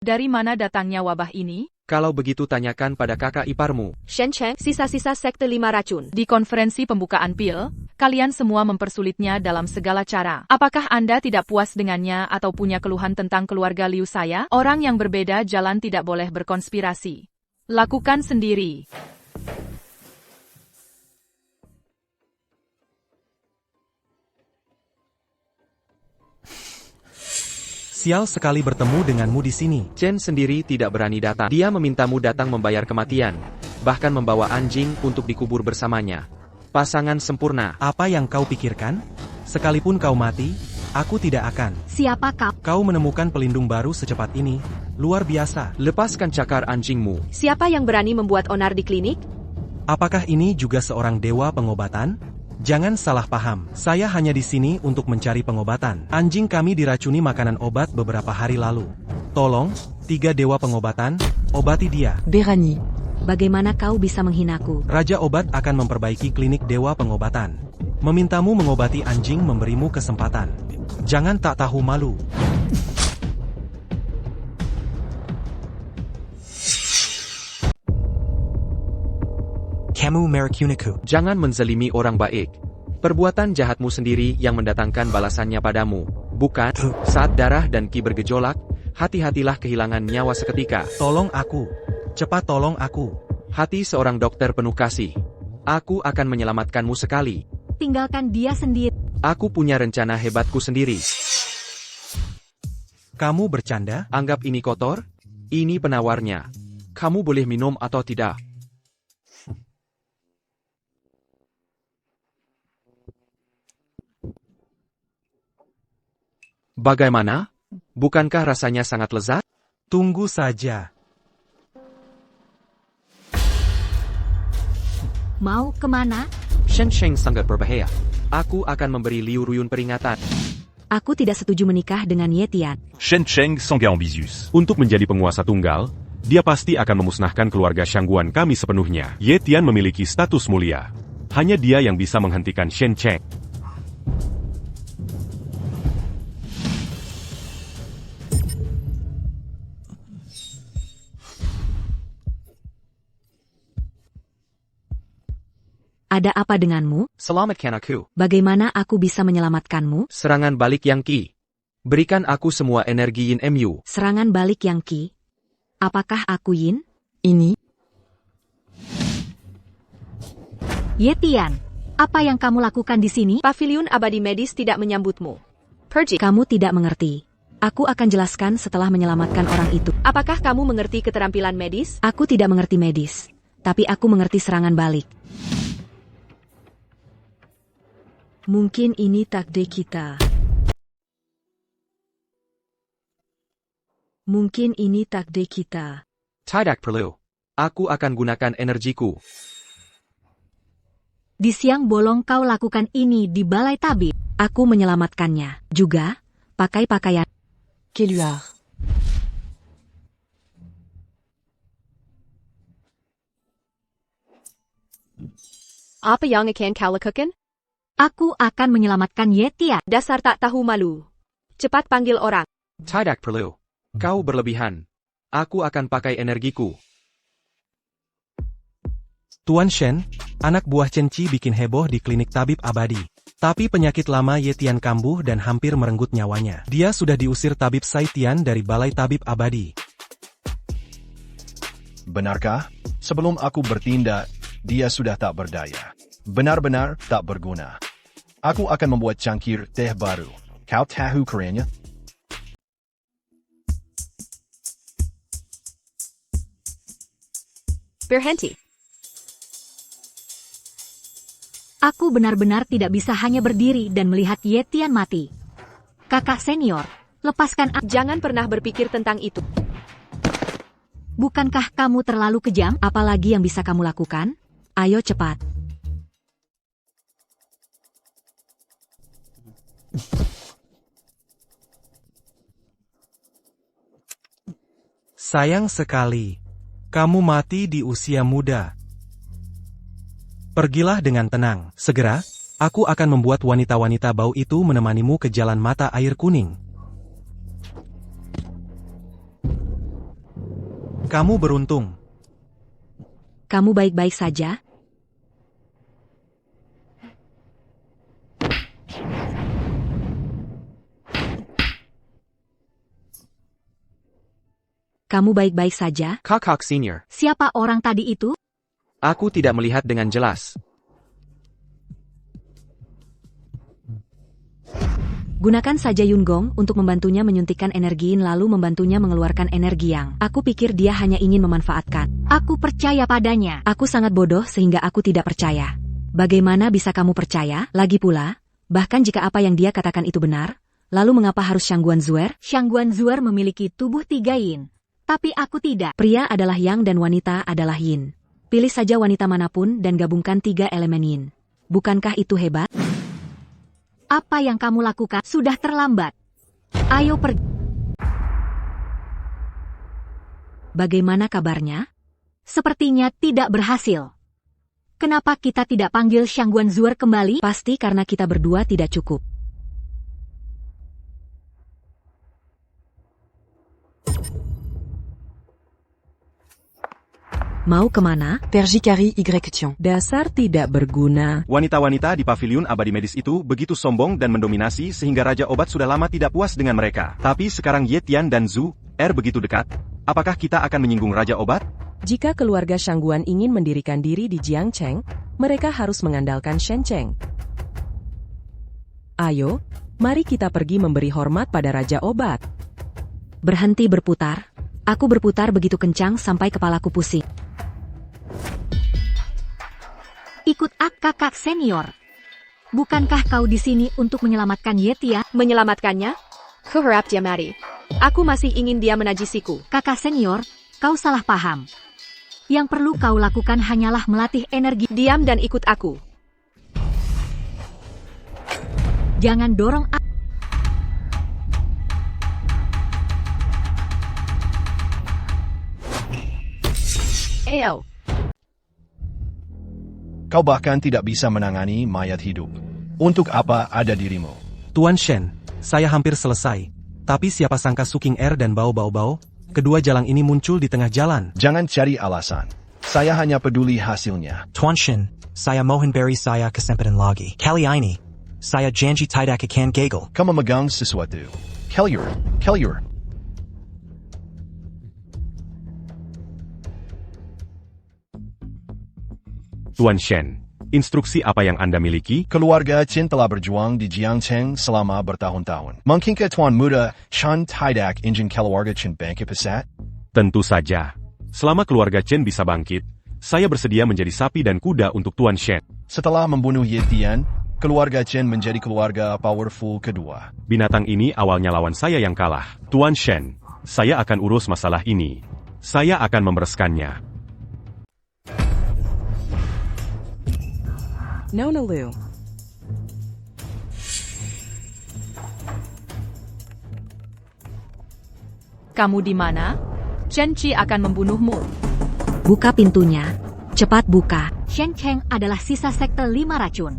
Dari mana datangnya wabah ini? Kalau begitu tanyakan pada kakak iparmu. Shen Cheng, sisa-sisa sekte 5 racun. Di konferensi pembukaan PIL, kalian semua mempersulitnya dalam segala cara. Apakah Anda tidak puas dengannya atau punya keluhan tentang keluarga Liu saya? Orang yang berbeda jalan tidak boleh berkonspirasi. Lakukan sendiri. Sial sekali bertemu denganmu di sini. Chen sendiri tidak berani datang. Dia memintamu datang membayar kematian, bahkan membawa anjing untuk dikubur bersamanya. Pasangan sempurna. Apa yang kau pikirkan? Sekalipun kau mati, aku tidak akan. Siapa kau? Kau menemukan pelindung baru secepat ini. Luar biasa. Lepaskan cakar anjingmu. Siapa yang berani membuat onar di klinik? Apakah ini juga seorang dewa pengobatan? Jangan salah paham, saya hanya di sini untuk mencari pengobatan. Anjing kami diracuni makanan obat beberapa hari lalu. Tolong, 3 dewa pengobatan, obati dia. Berani. Bagaimana kau bisa menghinaku? Raja Obat akan memperbaiki klinik dewa pengobatan. Memintamu mengobati anjing memberimu kesempatan. Jangan tak tahu malu. Kamu Merakuniku. Jangan menzalimi orang baik. Perbuatan jahatmu sendiri yang mendatangkan balasannya padamu. Bukan, saat darah dan ki bergejolak, hati-hatilah kehilangan nyawa seketika. Tolong aku. Cepat tolong aku. Hati seorang dokter penuh kasih. Aku akan menyelamatkanmu sekali. Tinggalkan dia sendiri. Aku punya rencana hebatku sendiri. Kamu bercanda? Anggap ini kotor? Ini penawarnya. Kamu boleh minum atau tidak. Bagaimana? Bukankah rasanya sangat lezat? Tunggu saja. Mau kemana? Shen Cheng sangat berbahaya. Aku akan memberi Liu Ruyun peringatan. Aku tidak setuju menikah dengan Ye Tian. Shen Cheng sangat ambisius. Untuk menjadi penguasa tunggal, dia pasti akan memusnahkan keluarga Shangguan kami sepenuhnya. Ye Tian memiliki status mulia. Hanya dia yang bisa menghentikan Shen Cheng. Ada apa denganmu? Selamatkan aku. Bagaimana aku bisa menyelamatkanmu? Serangan balik yang Qi. Berikan aku semua energi Yin Mu. Serangan balik yang Qi. Apakah aku Yin? Ini. Ye Tian, apa yang kamu lakukan di sini? Paviliun abadi medis tidak menyambutmu. Pergi. Kamu tidak mengerti. Aku akan jelaskan setelah menyelamatkan orang itu. Apakah kamu mengerti keterampilan medis? Aku tidak mengerti medis. Tapi aku mengerti serangan balik. Mungkin ini takdir kita. Mungkin ini takdir kita. Tidak perlu. Aku akan gunakan energiku. Di siang bolong kau lakukan ini di balai tabib. Aku menyelamatkannya. Juga, pakai pakaian. Keluar. Apa yang akan kau lakukan? Aku akan menyelamatkan Ye Tian. Dasar tak tahu malu. Cepat panggil orang. Tidak perlu. Kau berlebihan. Aku akan pakai energiku. Tuan Shen, anak buah Chen Qi bikin heboh di klinik tabib abadi. Tapi penyakit lama Ye Tian kambuh dan hampir merenggut nyawanya. Dia sudah diusir tabib Sai Tian dari balai tabib abadi. Benarkah? Sebelum aku bertindak, dia sudah tak berdaya. Benar-benar tak berguna. Aku akan membuat cangkir teh baru. Kau tahu kerennya? Berhenti. Aku benar-benar tidak bisa hanya berdiri dan melihat Ye Tian mati. Kakak senior, lepaskan aku. Jangan pernah berpikir tentang itu. Bukankah kamu terlalu kejam? Apalagi yang bisa kamu lakukan? Ayo cepat. Sayang sekali. Kamu mati di usia muda. Pergilah dengan tenang. Segera, aku akan membuat wanita-wanita bau itu menemanimu ke jalan mata air kuning. Kamu beruntung. Kamu baik-baik saja? Kamu baik-baik saja? Kakak Senior. Siapa orang tadi itu? Aku tidak melihat dengan jelas. Gunakan saja Yungong untuk membantunya menyuntikkan energi Yin lalu membantunya mengeluarkan energi Yang. Aku pikir dia hanya ingin memanfaatkan. Aku percaya padanya. Aku sangat bodoh sehingga aku tidak percaya. Bagaimana bisa kamu percaya? Lagi pula, bahkan jika apa yang dia katakan itu benar, lalu mengapa harus Shangguan Zuer? Shangguan Zuer memiliki tubuh 3 Yin. Tapi aku tidak. Pria adalah Yang dan wanita adalah Yin. Pilih saja wanita manapun dan gabungkan 3 elemen Yin. Bukankah itu hebat? Apa yang kamu lakukan sudah terlambat. Ayo pergi. Bagaimana kabarnya? Sepertinya tidak berhasil. Kenapa kita tidak panggil Shangguan Zuer kembali? Pasti karena kita berdua tidak cukup. Mau kemana? Perjikari Y Tion. Dasar tidak berguna. Wanita-wanita di pavilion abadi medis itu begitu sombong dan mendominasi sehingga Raja Obat sudah lama tidak puas dengan mereka. Tapi sekarang Ye Tian dan Zhu Er begitu dekat. Apakah kita akan menyinggung Raja Obat? Jika keluarga Shangguan ingin mendirikan diri di Jiangcheng, mereka harus mengandalkan Shen Cheng. Ayo, mari kita pergi memberi hormat pada Raja Obat. Berhenti berputar. Aku berputar begitu kencang sampai kepalaku pusing. Ikut kakak senior. Bukankah kau di sini untuk menyelamatkan Ye Tian? Menyelamatkannya? Kuharap dia mati. Aku masih ingin dia menajisiku. Kakak senior, kau salah paham. Yang perlu kau lakukan hanyalah melatih energi. Diam dan ikut aku. Jangan dorong aku. Eyo. Kau bahkan tidak bisa menangani mayat hidup. Untuk apa ada dirimu? Tuan Shen, saya hampir selesai. Tapi siapa sangka Suking Er dan Bao, kedua jalang ini muncul di tengah jalan. Jangan cari alasan. Saya hanya peduli hasilnya. Tuan Shen, saya mohon beri saya kesempatan lagi. Kali ini, saya janji tidak akan gagal. Kau memegang sesuatu. Kellier. Tuan Shen, instruksi apa yang Anda miliki? Keluarga Qin telah berjuang di Jiangcheng selama bertahun-tahun. Mungkinkah Tuan Muda Shan tidak ingin keluarga Qin bangkit pesat? Tentu saja. Selama keluarga Chen bisa bangkit, saya bersedia menjadi sapi dan kuda untuk Tuan Shen. Setelah membunuh Ye Tian, keluarga Chen menjadi keluarga powerful kedua. Binatang ini awalnya lawan saya yang kalah. Tuan Shen, saya akan urus masalah ini. Saya akan membereskannya. Nona Lu. Kamu di mana? Chen Qi akan membunuhmu. Buka pintunya. Cepat buka. Shen Cheng adalah sisa sekte 5 racun.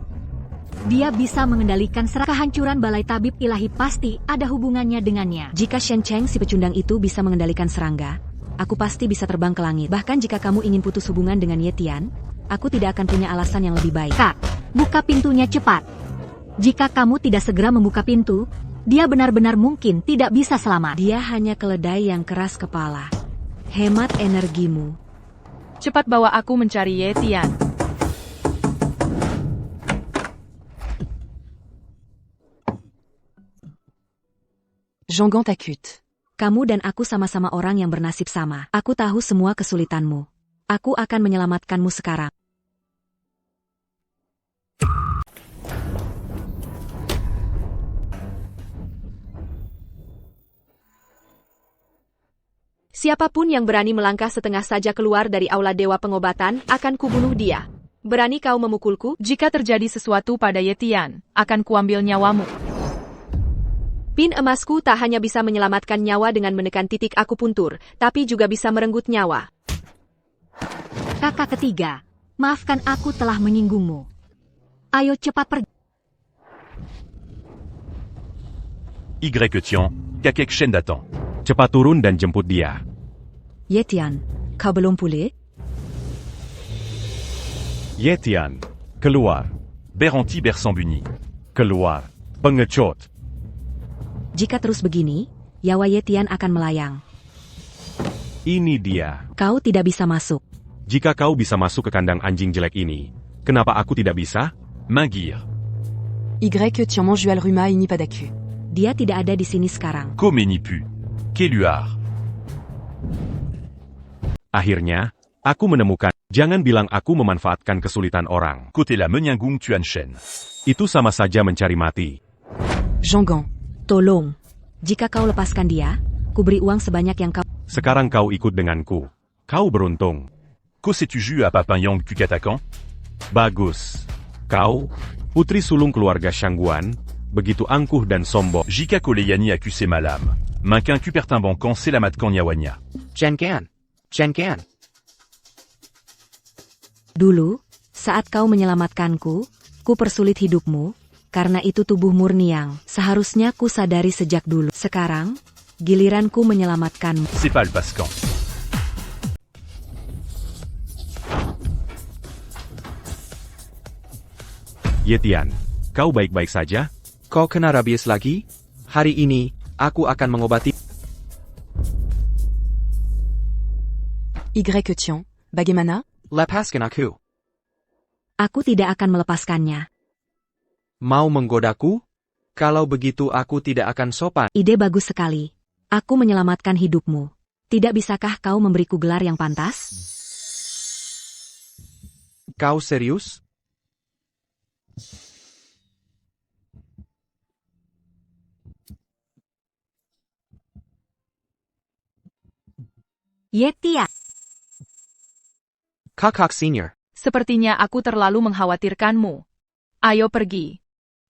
Dia bisa mengendalikan kehancuran balai tabib ilahi pasti ada hubungannya dengannya. Jika Shen Cheng si pecundang itu bisa mengendalikan serangga, aku pasti bisa terbang ke langit. Bahkan jika kamu ingin putus hubungan dengan Ye Tian, aku tidak akan punya alasan yang lebih baik. Kak, buka pintunya cepat. Jika kamu tidak segera membuka pintu, dia benar-benar mungkin tidak bisa selamat. Dia hanya keledai yang keras kepala. Hemat energimu. Cepat bawa aku mencari Ye Tian. Jonggant acute. Kamu dan aku sama-sama orang yang bernasib sama. Aku tahu semua kesulitanmu. Aku akan menyelamatkanmu sekarang. Siapapun yang berani melangkah setengah saja keluar dari aula Dewa Pengobatan, akan kubunuh dia. Berani kau memukulku? Jika terjadi sesuatu pada Ye Tian, akan kuambil nyawamu. Pin emasku tak hanya bisa menyelamatkan nyawa dengan menekan titik akupuntur, tapi juga bisa merenggut nyawa. Kakak ketiga, maafkan aku telah menyinggungmu. Ayo cepat pergi. Y Tion, Kakek Shen d'attend. Cepat turun dan jemput dia. Ye Tian, kau belum pulih? Ye Tian, keluar. Beranti Bersambuni. Keluar. Pengecut. Jika terus begini, nyawa Ye Tian akan melayang. Ini dia. Kau tidak bisa masuk. Jika kau bisa masuk ke kandang anjing jelek ini, kenapa aku tidak bisa? Mingir. Y Tian Manjual Ruma Ini Padaku. Dia tidak ada di sini sekarang. Komenipu. Keluar. Akhirnya, aku menemukan. Jangan bilang aku memanfaatkan kesulitan orang. Côté la Menyinggung Tuan Shen. Itu sama saja mencari mati. Zhonggang. Tolong. Jika kau lepaskan dia, ku beri uang sebanyak yang kau... Sekarang kau ikut denganku. Kau beruntung. Que sais-tu jus à Papin Yang Kukatakan? Bagus. Kau, putri sulung keluarga Shangguan, begitu angkuh dan sombong. Jika Koleyani accusé malam. Mankin Kupertimbankan Selamatkan Nyawanya. Chen Kan. Chen Kan. Dulu, saat kau menyelamatkanku, ku persulit hidupmu, karena itu tubuh murni yang seharusnya ku sadari sejak dulu. Sekarang, giliranku menyelamatkanmu. C'est pas le Pascan. Ye Tian, kau baik-baik saja? Kau kena rabies lagi? Hari ini, aku akan mengobati. Y Tian, bagaimana? Lepaskan aku. Aku tidak akan melepaskannya. Mau menggodaku? Kalau begitu aku tidak akan sopan. Ide bagus sekali. Aku menyelamatkan hidupmu. Tidak bisakah kau memberiku gelar yang pantas? Kau serius? Ye Tian. Kakak Senior. Sepertinya aku terlalu mengkhawatirkanmu. Ayo pergi.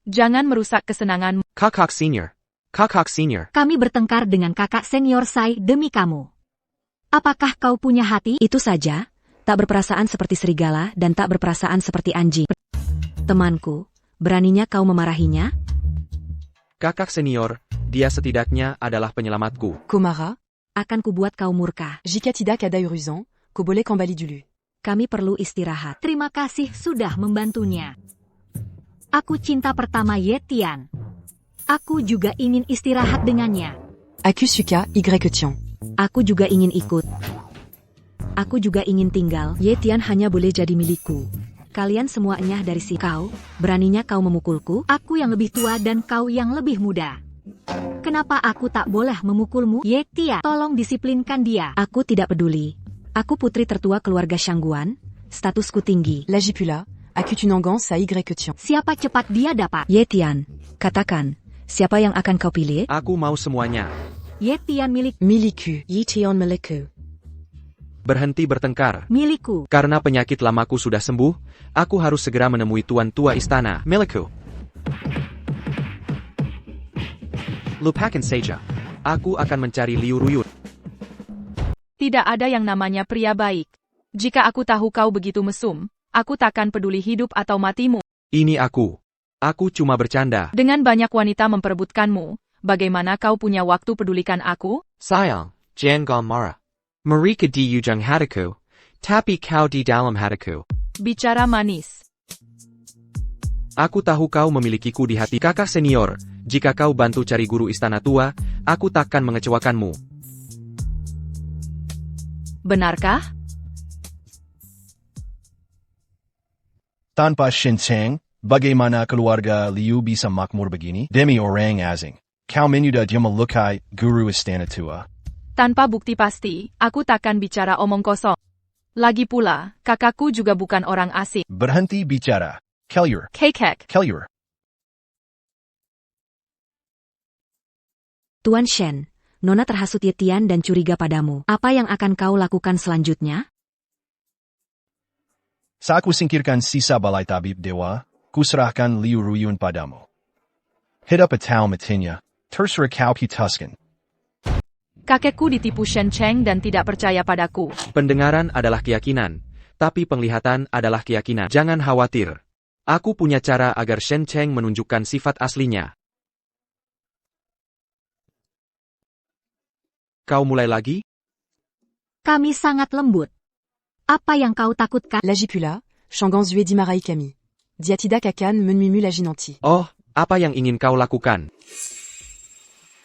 Jangan merusak kesenanganmu. Kakak Senior. Kakak Senior. Kami bertengkar dengan kakak senior Sai demi kamu. Apakah kau punya hati? Itu saja, tak berperasaan seperti serigala dan tak berperasaan seperti anjing. Temanku, beraninya kau memarahinya? Kakak Senior, dia setidaknya adalah penyelamatku. Komara? Akan kubuat kau murka. Jika tidak ada urusan, kau boleh kembali dulu. Kami perlu istirahat. Terima kasih sudah membantunya. Aku cinta pertama Ye Tian. Aku juga ingin istirahat dengannya. Aku suka Y Tian. Aku juga ingin ikut. Aku juga ingin tinggal. Ye Tian hanya boleh jadi milikku. Kalian semuanya dari si kau, beraninya kau memukulku? Aku yang lebih tua dan kau yang lebih muda. Kenapa aku tak boleh memukulmu? Ye Tian, tolong disiplinkan dia. Aku tidak peduli. Aku putri tertua keluarga Shangguan, statusku tinggi. Lagi pula, aku tunangan sa Y Tian. Siapa cepat dia dapat? Ye Tian, katakan, siapa yang akan kau pilih? Aku mau semuanya. Ye Tian milikku. Ye Tian milikku. Berhenti bertengkar. Milikku. Karena penyakit lamaku sudah sembuh, aku harus segera menemui tuan tua istana. Milikku. Lupakan saja. Aku akan mencari Liu Ruyun. Tidak ada yang namanya pria baik. Jika aku tahu kau begitu mesum, aku takkan peduli hidup atau matimu. Ini aku. Aku cuma bercanda. Dengan banyak wanita memperebutkanmu, bagaimana kau punya waktu pedulikan aku? Sayang, jangan marah. Mereka di ujung hatiku, tapi kau di dalam hatiku. Bicara manis. Aku tahu kau memilikiku di hati. Kakak senior. Jika kau bantu cari guru istana tua, aku takkan mengecewakanmu. Benarkah? Tanpa Shin Cheng, bagaimana keluarga Liu bisa makmur begini? Demi orang asing. Kau menyudah dia melukai guru istana tua. Tanpa bukti pasti, aku takkan bicara omong kosong. Lagi pula, kakakku juga bukan orang asing. Berhenti bicara. Keluar. Kekek. Keluar. Tuan Shen, Nona terhasut Ye Tian dan curiga padamu. Apa yang akan kau lakukan selanjutnya? Saat ku singkirkan sisa balai tabib dewa, ku serahkan Liu Ruyun padamu. Hidup atau matinya, terserah kau putuskan. Kakekku ditipu Shen Cheng dan tidak percaya padaku. Pendengaran adalah keyakinan, tapi penglihatan adalah keyakinan. Jangan khawatir. Aku punya cara agar Shen Cheng menunjukkan sifat aslinya. Kau mulai lagi? Kami sangat lembut. Apa yang kau takutkan? L'Agipula, Shangan Zue Dimarai Kami. Diatida Kakan Menuimu Laginanti. Oh, apa yang ingin kau lakukan?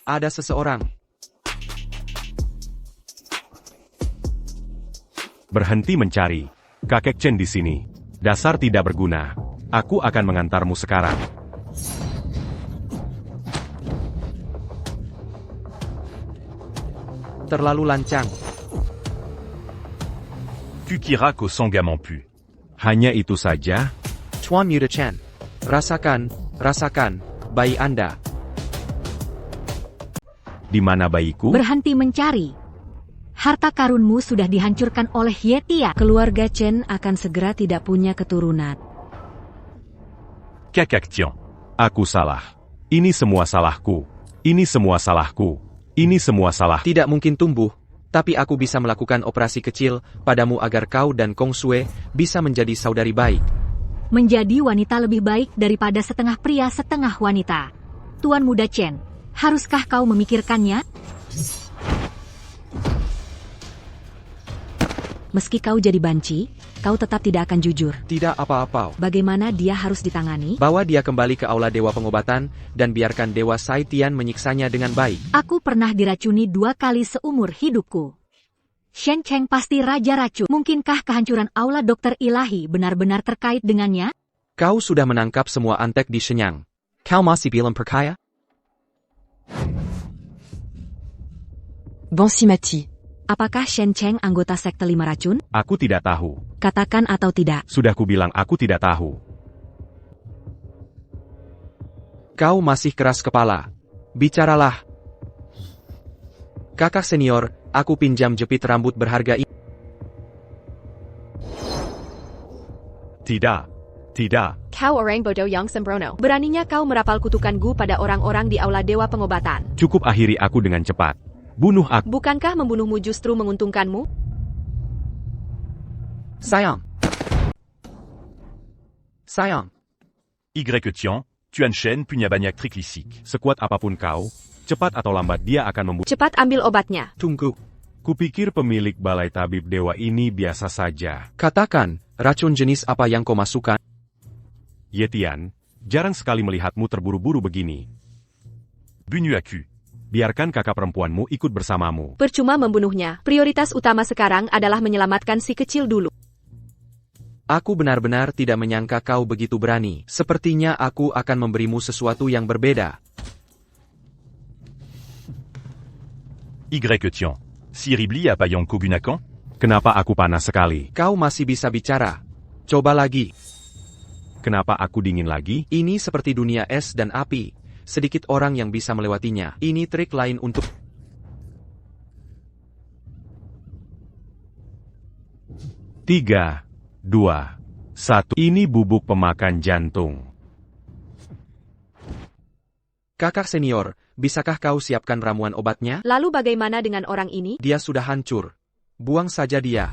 Ada seseorang. Berhenti mencari. Kakek Chen di sini. Dasar tidak berguna. Aku akan mengantarmu sekarang. Terlalu lancang. Tu kira qu'au Sangam pu. Hanya itu saja? Tuan Muda Chen. Rasakan, bayi Anda. Di mana bayiku? Berhenti mencari. Harta karunmu sudah dihancurkan oleh Ye Tian. Keluarga Chen akan segera tidak punya keturunan. Kakak Tian. Aku salah. Ini semua salahku. Ini semua salahku. Ini semua salah. Tidak mungkin tumbuh, tapi aku bisa melakukan operasi kecil padamu agar kau dan Kong Sue bisa menjadi saudari baik. Menjadi wanita lebih baik daripada setengah pria setengah wanita. Tuan Muda Chen, haruskah kau memikirkannya? Meski kau jadi banci, kau tetap tidak akan jujur. Tidak apa-apa. Bagaimana dia harus ditangani? Bawa dia kembali ke aula Dewa Pengobatan, dan biarkan Dewa Sai Tian menyiksanya dengan baik. Aku pernah diracuni 2 kali seumur hidupku. Shen Cheng pasti raja racun. Mungkinkah kehancuran aula dokter ilahi benar-benar terkait dengannya? Kau sudah menangkap semua antek di Shenyang. Kau masih bilang percaya? Bansi Mati. Apakah Shen Cheng anggota sekte 5 racun? Aku tidak tahu. Katakan atau tidak. Sudah kubilang aku tidak tahu. Kau masih keras kepala. Bicaralah. Kakak senior, aku pinjam jepit rambut berharga ini. Tidak. Kau orang bodoh yang sembrono. Beraninya kau merapal kutukan Gu pada orang-orang di aula Dewa Pengobatan. Cukup akhiri aku dengan cepat. Bunuh aku. Bukankah membunuhmu justru menguntungkanmu? Sayang. Y Tian, Tuan Shen punya banyak trik lisik. Sekuat apapun kau, cepat atau lambat dia akan membunuh. Cepat ambil obatnya. Tunggu. Kupikir pemilik balai tabib dewa ini biasa saja. Katakan, racun jenis apa yang kau masukkan? Ye Tian, jarang sekali melihatmu terburu-buru begini. Bunu aku. Biarkan kakak perempuanmu ikut bersamamu. Percuma membunuhnya. Prioritas utama sekarang adalah menyelamatkan si kecil dulu. Aku benar-benar tidak menyangka kau begitu berani. Sepertinya aku akan memberimu sesuatu yang berbeda. Y Tian. Si Ribli apa yang kau gunakan? Kenapa aku panas sekali? Kau masih bisa bicara. Coba lagi. Kenapa aku dingin lagi? Ini seperti dunia es dan api. Sedikit orang yang bisa melewatinya. Ini trik lain untuk... 3, 2, 1. Ini bubuk pemakan jantung. Kakak senior, bisakah kau siapkan ramuan obatnya? Lalu bagaimana dengan orang ini? Dia sudah hancur. Buang saja dia.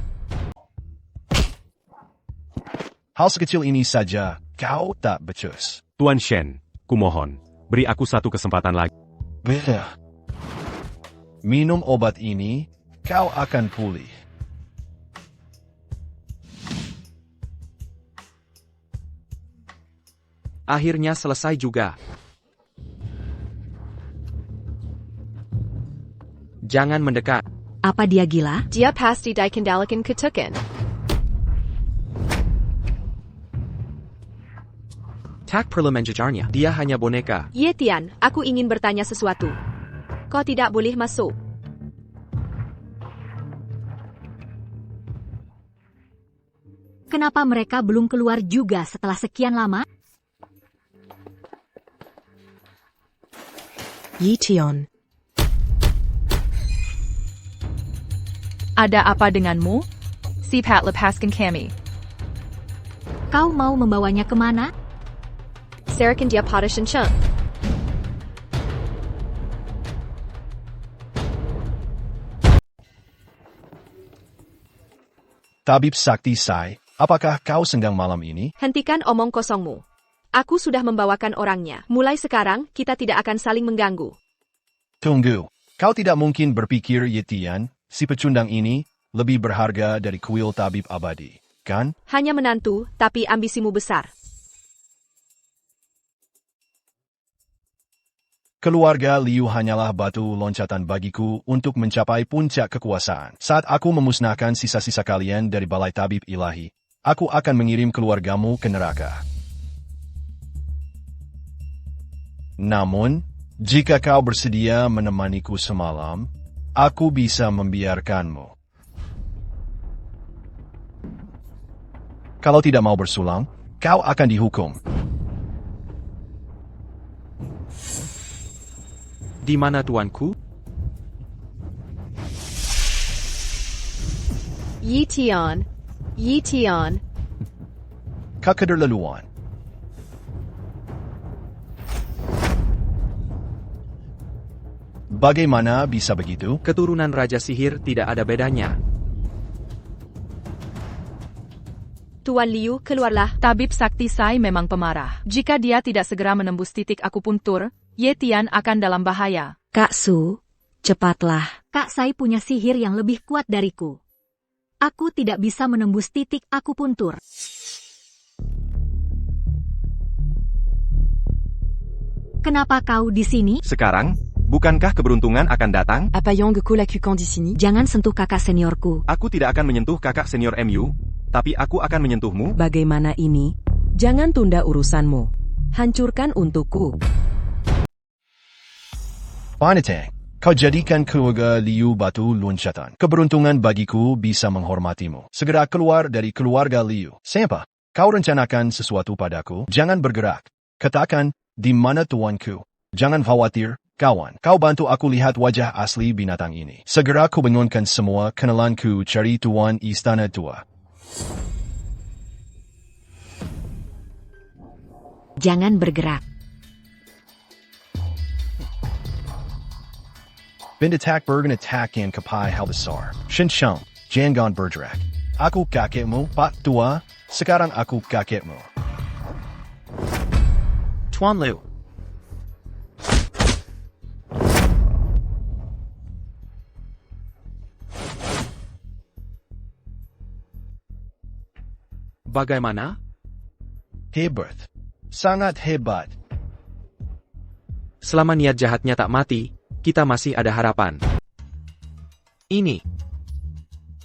Hal sekecil ini saja, kau tak becus. Tuan Shen, kumohon, beri aku satu kesempatan lagi. Minum obat ini, kau akan pulih. Akhirnya selesai juga. Jangan mendekat. Apa dia gila? Dia pasti dikendalikan kutukan. Tak perlu menjejarnya. Dia hanya boneka. Ye Tian, aku ingin bertanya sesuatu. Kau tidak boleh masuk. Kenapa mereka belum keluar juga setelah sekian lama? Yi Tian. Ada apa denganmu? Sipat lepaskan kami. Kau mau membawanya kemana? Serahkan dia pada Shen Cheng. Tabib Sakti Sai, apakah kau senggang malam ini? Hentikan omong kosongmu. Aku sudah membawakan orangnya. Mulai sekarang, kita tidak akan saling mengganggu. Tunggu, kau tidak mungkin berpikir Ye Tian, si pecundang ini, lebih berharga dari kuil tabib abadi, kan? Hanya menantu, tapi ambisimu besar. Keluarga Liu hanyalah batu loncatan bagiku untuk mencapai puncak kekuasaan. Saat aku memusnahkan sisa-sisa kalian dari balai tabib ilahi, aku akan mengirim keluargamu ke neraka. Namun, jika kau bersedia menemaniku semalam, aku bisa membiarkanmu. Kalau tidak mau bersulang, kau akan dihukum. Di mana tuanku? Yi Tian. Yi Tian. Keterlaluan. Bagaimana bisa begitu? Keturunan Raja Sihir tidak ada bedanya. Tuan Liu, keluarlah. Tabib Sakti Sai memang pemarah. Jika dia tidak segera menembus titik akupuntur, Ye Tian akan dalam bahaya. Kak Su, cepatlah. Kak Sai punya sihir yang lebih kuat dariku. Aku tidak bisa menembus titik akupuntur. Kenapa kau di sini? Sekarang, bukankah keberuntungan akan datang? Apa Yang Ko lakukan di sini? Jangan sentuh kakak seniorku. Aku tidak akan menyentuh kakak senior MU, tapi aku akan menyentuhmu. Bagaimana ini? Jangan tunda urusanmu. Hancurkan untukku. Panetang, kau jadikan keluarga Liu batu loncatan. Keberuntungan bagiku bisa menghormatimu. Segera keluar dari keluarga Liu. Siapa? Kau rencanakan sesuatu padaku? Jangan bergerak. Katakan, di mana tuanku? Jangan khawatir, kawan. Kau bantu aku lihat wajah asli binatang ini. Segera kubangunkan semua kenalanku cari tuan istana tua. Jangan bergerak. Bindatak bergen attack yang kapai hal besar. Shinshang, jangan bergerak. Aku kakekmu, Pak Tua. Sekarang aku kakekmu. Tuan Liu. Bagaimana? Hebat. Sangat hebat. Selama niat jahatnya tak mati, kita masih ada harapan. Ini.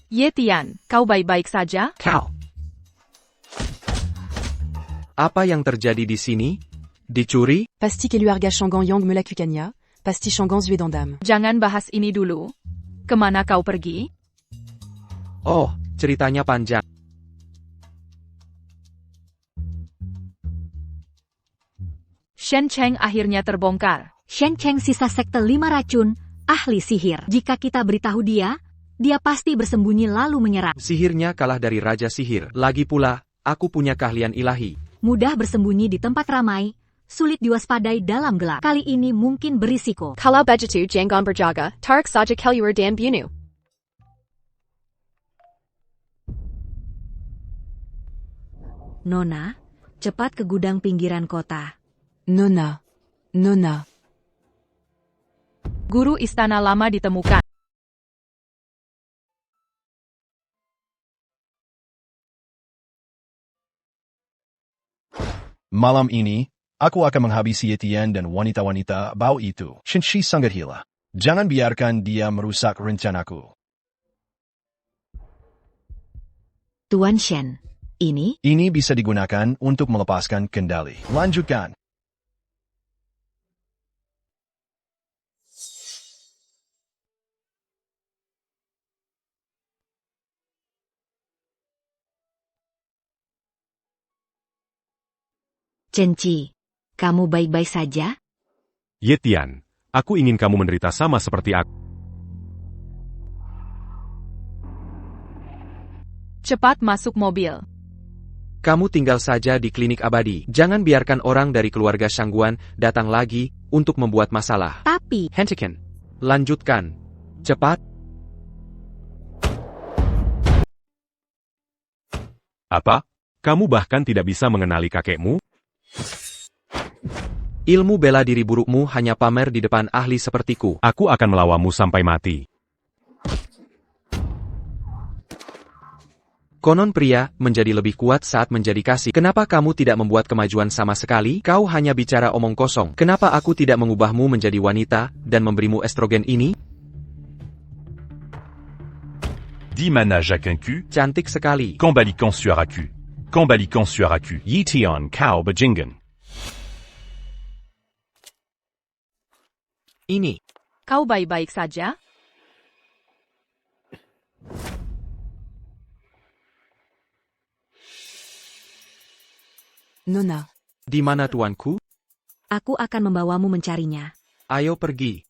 Ye Tian, kau baik-baik saja? Kau. Apa yang terjadi di sini? Dicuri? Pasti keluarga Shangang Yang melakukannya. Pasti Shangang Zue Dendam. Jangan bahas ini dulu. Kemana kau pergi? Oh, ceritanya panjang. Shen Cheng akhirnya terbongkar. Shen Cheng sisa sekte 5 racun, ahli sihir. Jika kita beritahu dia, dia pasti bersembunyi lalu menyerang. Sihirnya kalah dari Raja Sihir. Lagi pula, aku punya keahlian ilahi. Mudah bersembunyi di tempat ramai, sulit diwaspadai dalam gelap. Kali ini mungkin berisiko. Kalau begitu jangan berjaga, tarik saja keluar dan bunuh. Nona, cepat ke gudang pinggiran kota. Nona. Nona. Guru istana lama ditemukan. Malam ini, aku akan menghabisi Ye Tian dan wanita-wanita bau itu. Shinshi sangat gila. Jangan biarkan dia merusak rencanaku. Tuan Shen, ini? Ini bisa digunakan untuk melepaskan kendali. Lanjutkan. Cenci, kamu baik-baik saja? Ye Tian, aku ingin kamu menderita sama seperti aku. Cepat masuk mobil. Kamu tinggal saja di klinik abadi. Jangan biarkan orang dari keluarga Shangguan datang lagi untuk membuat masalah. Tapi, Hentikan. Lanjutkan. Cepat. Apa? Kamu bahkan tidak bisa mengenali kakekmu? Ilmu bela diri burukmu hanya pamer di depan ahli sepertiku. Aku akan melawanmu sampai mati. Konon pria menjadi lebih kuat saat menjadi kasih. Kenapa kamu tidak membuat kemajuan sama sekali? Kau hanya bicara omong kosong. Kenapa aku tidak mengubahmu menjadi wanita dan memberimu estrogen ini? 10 mana Jacques Cantik sekali. Kambalikan Suaraku. Kambalikan Suaraku. Yetion Kau Bajingan. Ini. Kau baik-baik saja? Nona. Di mana tuanku? Aku akan membawamu mencarinya. Ayo pergi.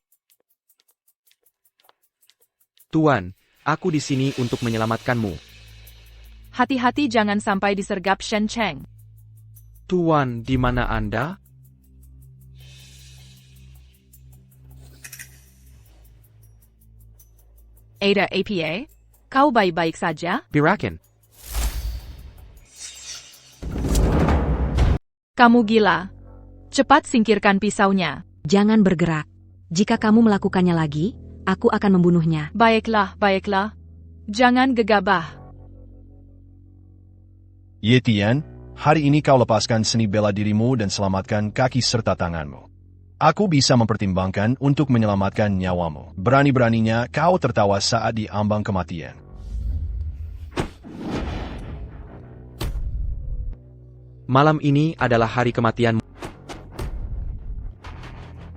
Tuan, aku di sini untuk menyelamatkanmu. Hati-hati jangan sampai disergap Shen Cheng. Tuan, di mana Anda? Ada APA? Kau baik-baik saja? Biraken. Kamu gila. Cepat singkirkan pisaunya. Jangan bergerak. Jika kamu melakukannya lagi, aku akan membunuhnya. Baiklah, baiklah. Jangan gegabah. Yetian, hari ini kau lepaskan seni bela dirimu dan selamatkan kaki serta tanganmu. Aku bisa mempertimbangkan untuk menyelamatkan nyawamu. Berani-beraninya kau tertawa saat di ambang kematian. Malam ini adalah hari kematianmu.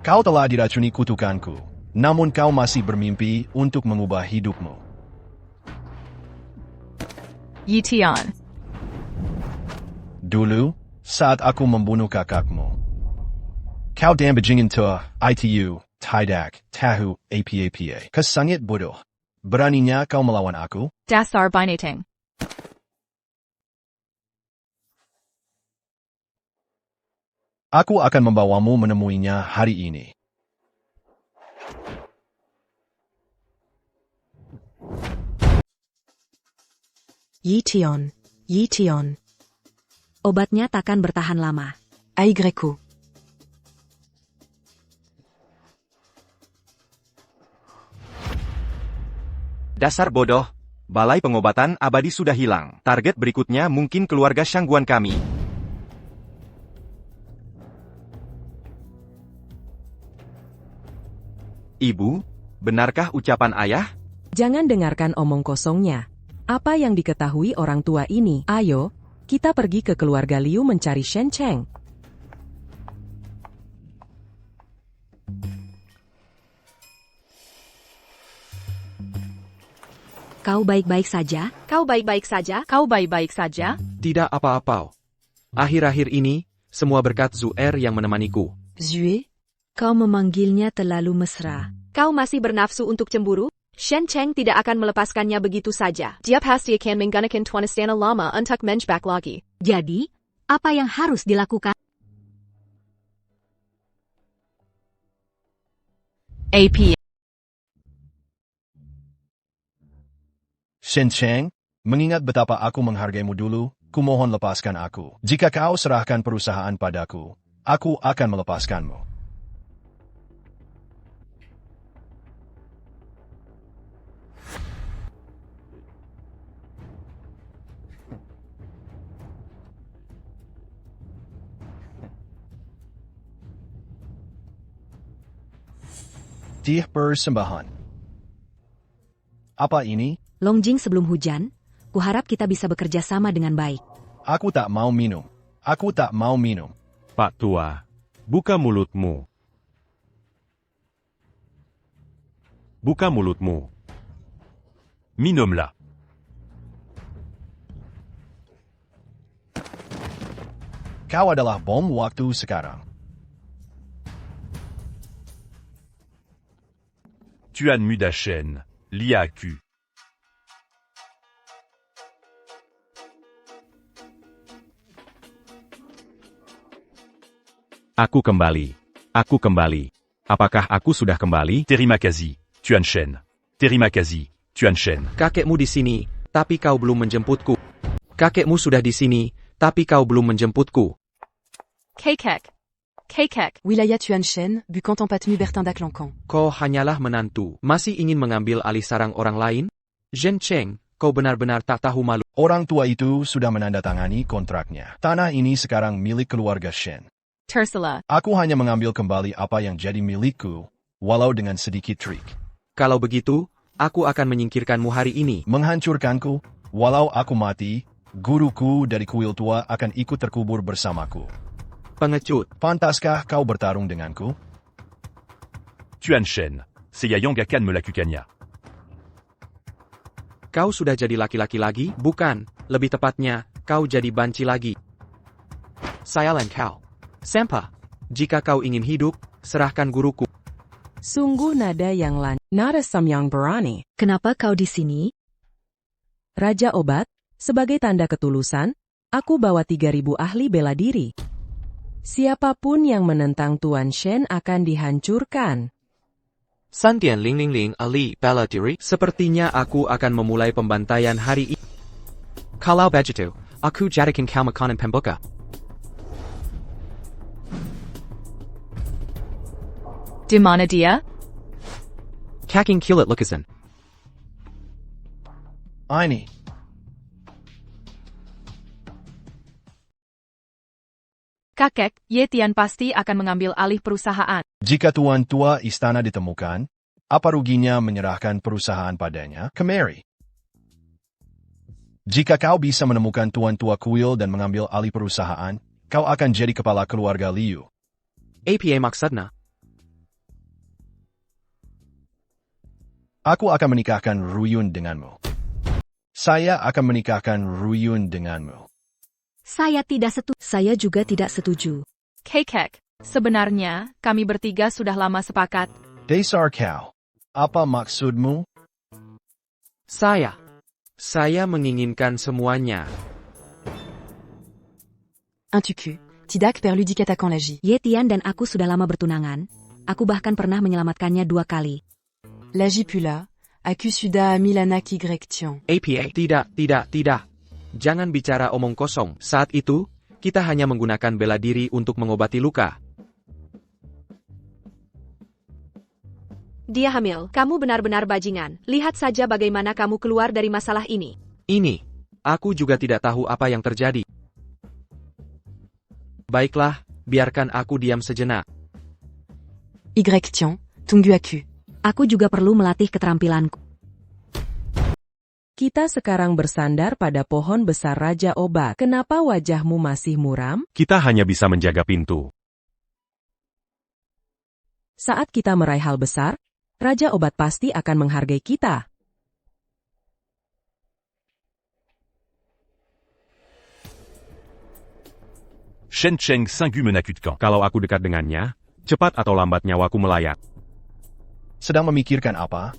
Kau telah diracuni kutukanku, namun kau masih bermimpi untuk mengubah hidupmu. Yetion. Dulu, saat aku membunuh kakakmu, kau dan bajingan tua, itu, tidak, tahu, apa. Kesangit bodoh. Beraninya kau melawan aku? Dasar binatang. Aku akan membawamu menemuinya hari ini. Yetion. Yetion. Obatnya takkan bertahan lama. Aigreco. Dasar bodoh. Balai pengobatan abadi sudah hilang. Target berikutnya mungkin keluarga Shangguan kami. Ibu, benarkah ucapan ayah? Jangan dengarkan omong kosongnya. Apa yang diketahui orang tua ini? Ayo, kita pergi ke keluarga Liu mencari Shen Cheng. Kau baik-baik saja? Kau baik-baik saja? Kau baik-baik saja? Tidak apa-apa. Akhir-akhir ini, semua berkat Zuer yang menemaniku. Zue? Kau memanggilnya terlalu mesra. Kau masih bernafsu untuk cemburu? Shen Cheng tidak akan melepaskannya begitu saja. Dia pasti akan menggunakan tuan istana lama untuk menjebak lagi. Jadi, apa yang harus dilakukan? AP. Shen Cheng, mengingat betapa aku menghargaimu dulu, kumohon lepaskan aku. Jika kau serahkan perusahaan padaku, aku akan melepaskanmu. Persembahan. Apa ini? Longjing sebelum hujan, kuharap kita bisa bekerja sama dengan baik. Aku tak mau minum. Aku tak mau minum. Pak Tua, buka mulutmu. Buka mulutmu. Minum-la. Kau adalah bom waktu sekarang. Tuan Muda Shen, Liaku. Aku kembali. Aku kembali. Apakah aku sudah kembali? Terima kasih, Tuan Shen. Terima kasih, Tuan Shen. Kakekmu di sini, tapi kau belum menjemputku. Kakekmu sudah di sini, tapi kau belum menjemputku. Kekek. Kekek. Wilaya Tuan Shen, Bukan Tempatmu Bertin Daklankan. Kau hanyalah menantu, masih ingin mengambil alih sarang orang lain? Shen Cheng, kau benar-benar tak tahu malu. Orang tua itu sudah menandatangani kontraknya. Tanah ini sekarang milik keluarga Shen. Tersela. Aku hanya mengambil kembali apa yang jadi milikku, walau dengan sedikit trik. Kalau begitu, aku akan menyingkirkanmu hari ini. Menghancurkanku, walau aku mati, guruku dari kuil tua akan ikut terkubur bersamaku. Pengecut. Pantaskah kau bertarung denganku? Tuan Shen, Seiya Yang akan melakukannya. Kau sudah jadi laki-laki lagi? Bukan, lebih tepatnya, kau jadi banci lagi. Saya lain kau. Sempa, jika kau ingin hidup, serahkan guruku. Sungguh nada yang nada Samyang berani. Kenapa kau di sini? Raja Obat, sebagai tanda ketulusan, aku bawa 3.000 ahli bela diri. Siapapun yang menentang Tuan Shen akan dihancurkan. Santian Ling Ling Ling Ali bela diri. Sepertinya aku akan memulai pembantaian hari ini. Kalau begitu, aku jadikan kau makanan pembuka. Di mana dia? Kaking Kilit Lukasan. Ini. Kakek, Ye Tian pasti akan mengambil alih perusahaan. Jika tuan tua istana ditemukan, apa ruginya menyerahkan perusahaan padanya? Kemari. Jika kau bisa menemukan tuan tua kuil dan mengambil alih perusahaan, kau akan jadi kepala keluarga Liu. APA maksudnya? Aku akan menikahkan Ruyun denganmu. Saya akan menikahkan Ruyun denganmu. Saya tidak setuju. Saya juga tidak setuju. Kakek, sebenarnya, kami bertiga sudah lama sepakat. Dasar kau. Apa maksudmu? Saya menginginkan semuanya. Un tucu. Tidak perlu dikatakan lagi. Ye Tian dan aku sudah lama bertunangan. Aku bahkan pernah menyelamatkannya 2 kali. Lagi pula, aku sudah milanak Y Tian. APA, tidak. Jangan bicara omong kosong. Saat itu, kita hanya menggunakan bela diri untuk mengobati luka. Dia hamil. Kamu benar-benar bajingan. Lihat saja bagaimana kamu keluar dari masalah ini. Aku juga tidak tahu apa yang terjadi. Baiklah, biarkan aku diam sejenak. Y Tian, tunggu aku. Aku juga perlu melatih keterampilanku. Kita sekarang bersandar pada pohon besar Raja Obat. Kenapa wajahmu masih muram? Kita hanya bisa menjaga pintu. Saat kita meraih hal besar, Raja Obat pasti akan menghargai kita. Shen Cheng Singgu menakutkan. Kalau aku dekat dengannya, cepat atau lambat nyawaku melayang. Sedang memikirkan apa?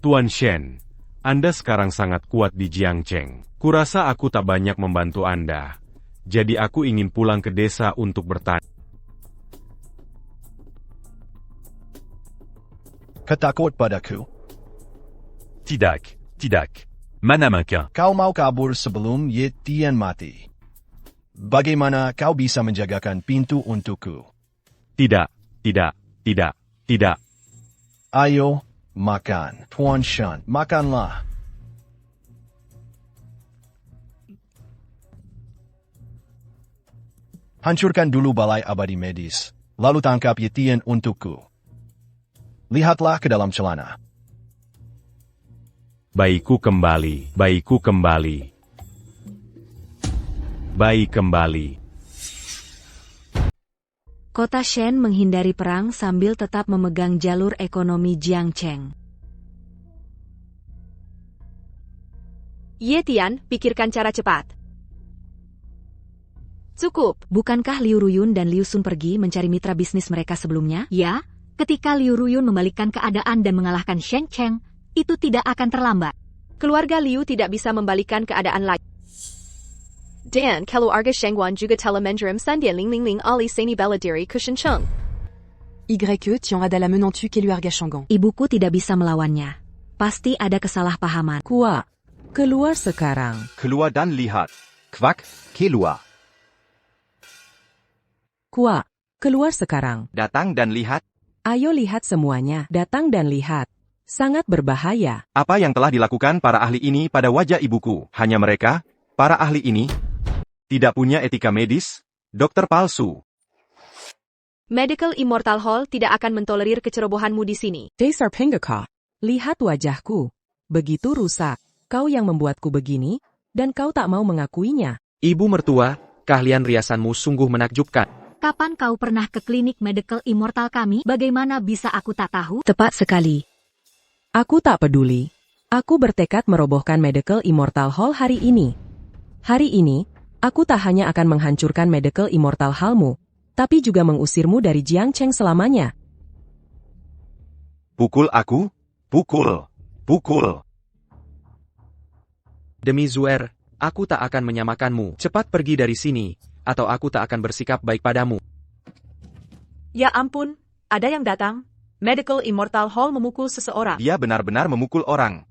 Tuan Shen, Anda sekarang sangat kuat di Jiangcheng. Kurasa aku tak banyak membantu Anda. Jadi aku ingin pulang ke desa untuk bertanya. Ketakut padaku? Tidak. Mana mungkin. Kau mau kabur sebelum Ye Tian mati. Bagaimana kau bisa menjagakan pintu untukku? Tidak. Ayo, makan. Tuan Shen, makanlah. Hancurkan dulu balai abadi medis, lalu tangkap Ye Tian untukku. Lihatlah ke dalam celana. Bayiku kembali. Bayi kembali. Kota Shen menghindari perang sambil tetap memegang jalur ekonomi Jiangcheng. Ye Tian, pikirkan cara cepat. Cukup. Bukankah Liu Ruyun dan Liu Sun pergi mencari mitra bisnis mereka sebelumnya? Ya, ketika Liu Ruyun membalikkan keadaan dan mengalahkan Shen Cheng, itu tidak akan terlambat. Keluarga Liu tidak bisa membalikkan keadaan lagi. Dan keluarga Shengguan juga telah mengirim Sandian Ling Ling Ling Ali Seni bela diri ke Shencheng. Y Tian adalah menantu keluarga Shengguan. Ibuku tidak bisa melawannya. Pasti ada kesalahpahaman. Kuat. Keluar sekarang. Keluar dan lihat. Kwak, keluar. Kuat. Keluar sekarang. Datang dan lihat. Ayo lihat semuanya. Datang dan lihat. Sangat berbahaya. Apa yang telah dilakukan para ahli ini pada wajah ibuku? Hanya mereka, para ahli ini, tidak punya etika medis, dokter palsu. Medical Immortal Hall tidak akan mentolerir kecerobohanmu di sini. Dasar penggaka, lihat wajahku. Begitu rusak. Kau yang membuatku begini, dan kau tak mau mengakuinya. Ibu mertua, keahlian riasanmu sungguh menakjubkan. Kapan kau pernah ke klinik Medical Immortal kami? Bagaimana bisa aku tak tahu? Tepat sekali. Aku tak peduli. Aku bertekad merobohkan Medical Immortal Hall hari ini. Hari ini, aku tak hanya akan menghancurkan Medical Immortal Hall-mu, tapi juga mengusirmu dari Jiangcheng selamanya. Pukul aku? Pukul. Pukul. Demi Zuer, aku tak akan menyamakanmu. Cepat pergi dari sini, atau aku tak akan bersikap baik padamu. Ya ampun, ada yang datang. Medical Immortal Hall memukul seseorang. Dia benar-benar memukul orang.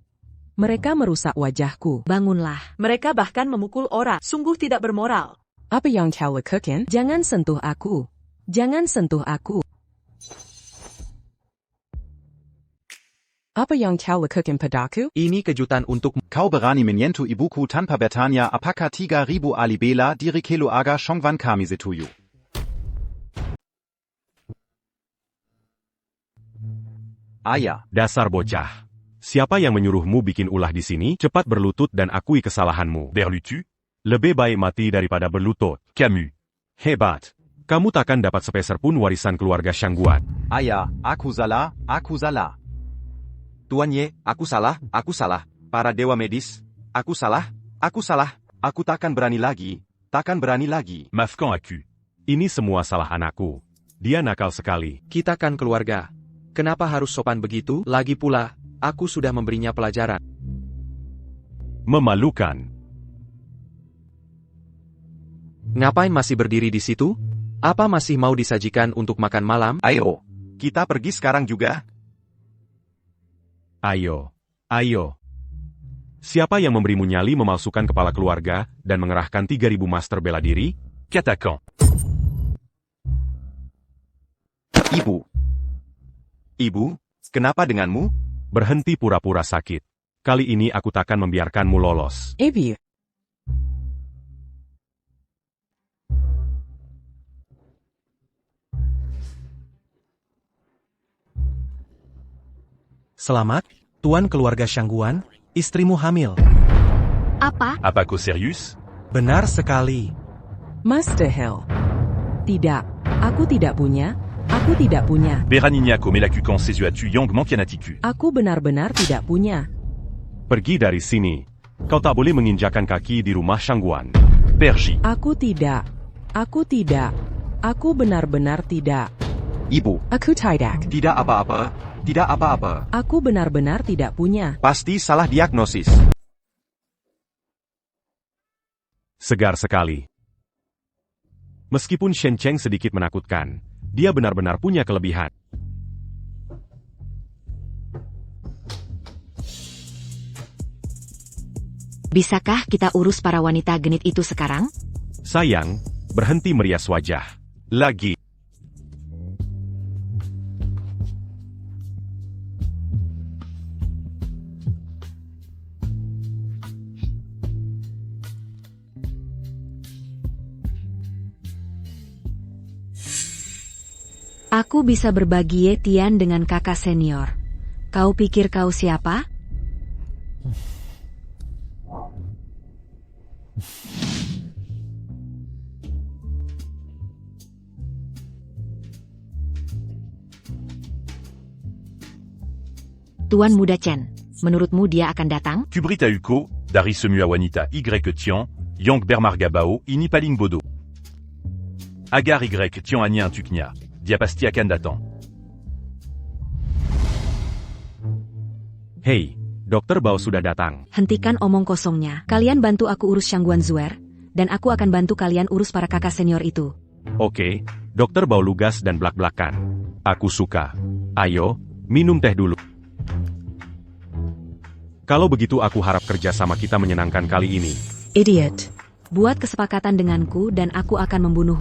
Mereka merusak wajahku. Bangunlah. Mereka bahkan memukul orang. Sungguh tidak bermoral. Apa yang kau lakukan? Jangan sentuh aku. Jangan sentuh aku. Apa yang kau lakukan padaku? Ini kejutan untuk Kau berani menyentuh ibuku tanpa bertanya apakah 3.000 ahli bela diri keluarga Shongwan kami setuju. Ayah. Dasar bocah. Siapa yang menyuruhmu bikin ulah di sini? Cepat berlutut dan akui kesalahanmu. Berlutu? Lebih baik mati daripada berlutut. Camus. Hebat. Kamu takkan dapat sepeser pun warisan keluarga Shangguan. Ayah, aku salah, aku salah. Tuan Ye, aku salah. Para dewa medis, aku salah. Aku takkan berani lagi. Mafkan aku. Ini semua salah anakku. Dia nakal sekali. kita kan keluarga. Kenapa harus sopan begitu? Lagi pula, aku sudah memberinya pelajaran. Memalukan. Ngapain masih berdiri di situ? Apa masih mau disajikan untuk makan malam? Ayo, kita pergi sekarang juga. Ayo. Siapa yang memberimu nyali memalsukan kepala keluarga dan mengerahkan 3.000 master bela diri? Katakan. Ibu, kenapa denganmu? Berhenti pura-pura sakit. Kali ini aku takkan membiarkanmu lolos. Ibu. Selamat, Tuan keluarga Shangguan, istrimu hamil. Apa? Apa kau serius? Benar sekali. Master Hell. Tidak, aku tidak punya. Beranignako melakukan sesuatu yang mengkhianatiku. Aku benar-benar tidak punya. Pergi dari sini. Kau tak boleh menginjakan kaki di rumah Shangguan. Pergi. Aku tidak. Aku benar-benar tidak. Ibu. Aku tidak. Tidak apa-apa. Aku benar-benar tidak punya. Pasti salah diagnosis. Segar sekali. Meskipun Shen Cheng sedikit menakutkan, dia benar-benar punya kelebihan. Bisakah kita urus para wanita genit itu sekarang? Sayang, berhenti merias wajah. Lagi. Aku bisa berbagi Ye Tian dengan kakak senior. Kau pikir kau siapa? Tuan Muda Chen, menurutmu dia akan datang? Kubrita Uko, dari semua wanita Y Tian, Yang Bermarga Bao, ini paling bodoh. Agar Y Tian hanya tuknya. Dia pasti akan datang. Hei, Dokter Bao sudah datang. Hentikan omong kosongnya. Kalian bantu aku urus Shangguan Zuer, dan aku akan bantu kalian urus para kakak senior itu. Oke, Dokter Bao lugas dan belak-belakan. Aku suka. Ayo, minum teh dulu. Kalau begitu aku harap kerja sama kita menyenangkan kali ini. Idiot. Buat kesepakatan denganku dan aku akan membunuh.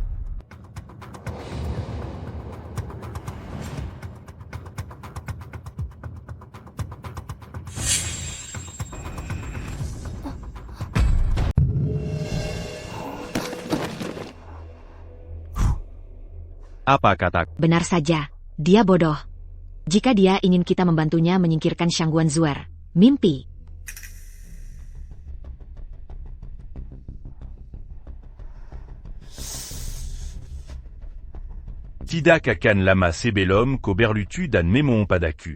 Apa kata? Benar saja, dia bodoh. Jika dia ingin kita membantunya menyingkirkan Shangguan Zuer, mimpi. Tidak akan lama sebelum kau berlutu dan memang padaku.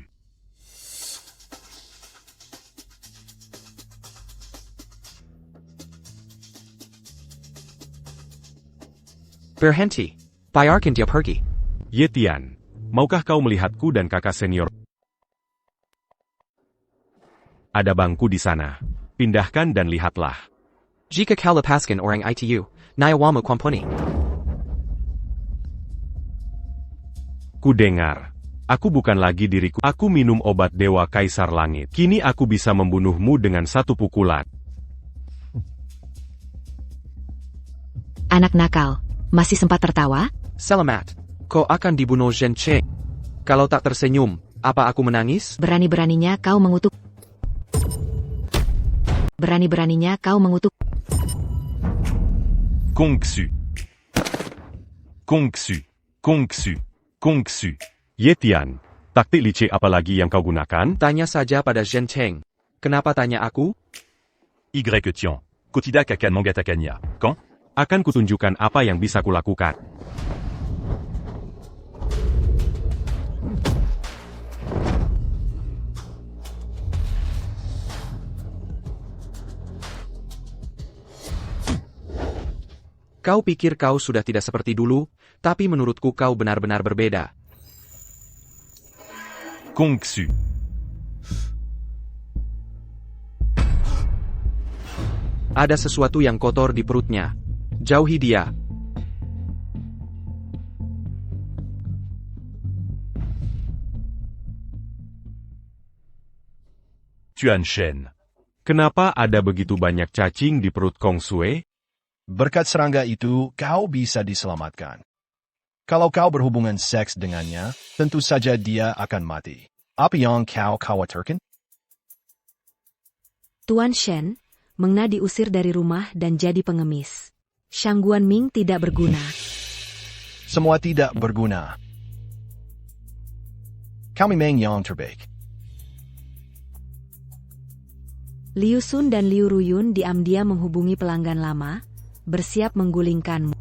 Berhenti. Biarkan dia pergi. Ye Tian, maukah kau melihatku dan kakak senior? Ada bangku di sana. Pindahkan dan lihatlah. Jika kau lepaskan orang itu, Nyawamu Kwampuni. Ku dengar. Aku bukan lagi diriku. Aku minum obat Dewa Kaisar Langit. Kini aku bisa membunuhmu dengan satu pukulan. Anak nakal, masih sempat tertawa? Selamat. Kau akan dibunuh Zhen Cheng. Kalau tak tersenyum, apa aku menangis? Berani-beraninya kau mengutuk. Berani-beraninya kau mengutuk. Kongsu. Kongsu. Kongsu. Kongsu. Ye Tian, taktik licik apa lagi yang kau gunakan? Tanya saja pada Zhen Cheng. Kenapa tanya aku? Y Tian. Kau tidak akan mengatakannya, kan? Akan kutunjukkan apa yang bisa kulakukan. Kau pikir kau sudah tidak seperti dulu, tapi menurutku kau benar-benar berbeda. Kongsu. Ada sesuatu yang kotor di perutnya. Jauhi dia. Tuan Shen. Kenapa ada begitu banyak cacing di perut Kong Sui? Berkat serangga itu, kau bisa diselamatkan. Kalau kau berhubungan seks dengannya, tentu saja dia akan mati. Apa yang kau khawatirkan? Tuan Shen, Mengna diusir dari rumah dan jadi pengemis. Shangguan Ming tidak berguna. Semua tidak berguna. Kami Meng yang terbaik. Liu Sun dan Liu Ruyun diam-diam menghubungi pelanggan lama, bersiap menggulingkanmu.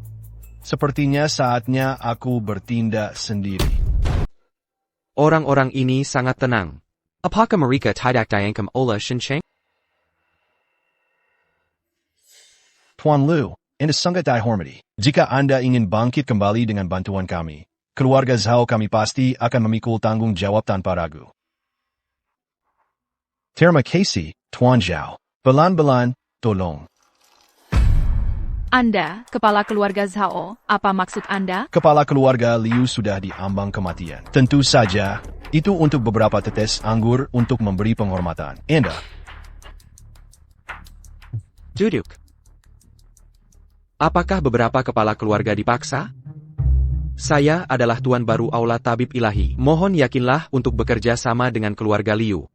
Sepertinya saatnya aku bertindak sendiri. Orang-orang ini sangat tenang. Apakah mereka tidak diancam oleh Zhen Cheng? Tuan Lu, Anda sangat dihormati. Jika Anda ingin bangkit kembali dengan bantuan kami, keluarga Zhao kami pasti akan memikul tanggung jawab tanpa ragu. Terima kasih, Tuan Zhao. Belan-belan, tolong. Anda, kepala keluarga Zhao, apa maksud Anda? Kepala keluarga Liu sudah diambang kematian. Tentu saja, itu untuk beberapa tetes anggur untuk memberi penghormatan. Anda. Duduk. Apakah beberapa kepala keluarga dipaksa? Saya adalah tuan baru Aula Tabib Ilahi. Mohon yakinlah untuk bekerja sama dengan keluarga Liu.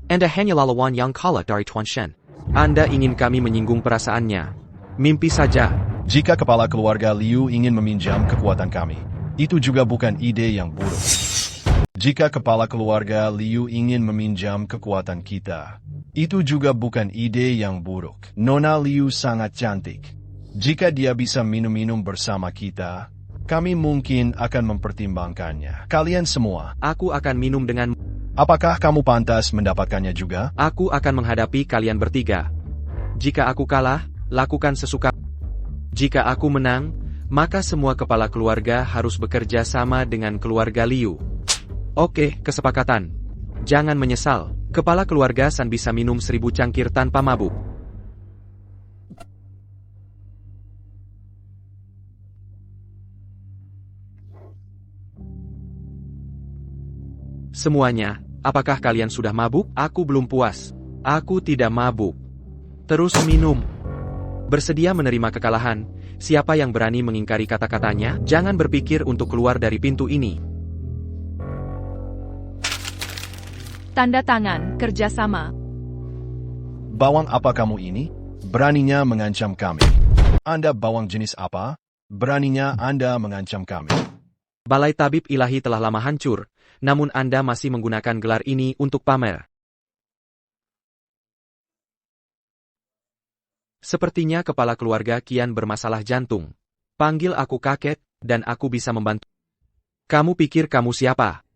Anda hanyalah lawan yang kalah dari Tuan Shen. Anda ingin kami menyinggung perasaannya. Mimpi saja. Jika kepala keluarga Liu ingin meminjam kekuatan kami, itu juga bukan ide yang buruk. Jika kepala keluarga Liu ingin meminjam kekuatan kita, itu juga bukan ide yang buruk. Nona Liu sangat cantik. Jika dia bisa minum-minum bersama kita, kami mungkin akan mempertimbangkannya. Kalian semua. Aku akan minum dengan... Apakah kamu pantas mendapatkannya juga? Aku akan menghadapi kalian bertiga. Jika aku kalah, lakukan sesuka. Jika aku menang, maka semua kepala keluarga harus bekerja sama dengan keluarga Liu. Oke, kesepakatan. Jangan menyesal. Kepala keluarga San bisa minum 1000 cangkir tanpa mabuk. Semuanya, apakah kalian sudah mabuk? Aku belum puas. Aku tidak mabuk. Terus minum. Bersedia menerima kekalahan. Siapa yang berani mengingkari kata-katanya? Jangan berpikir untuk keluar dari pintu ini. Tanda tangan, kerjasama. Bawang apa kamu ini? Beraninya mengancam kami. Anda bawang jenis apa? Beraninya Anda mengancam kami. Balai Tabib Ilahi telah lama hancur, namun Anda masih menggunakan gelar ini untuk pamer. Sepertinya kepala keluarga Kian bermasalah jantung. Panggil aku kakek, dan aku bisa membantu. Kamu pikir kamu siapa?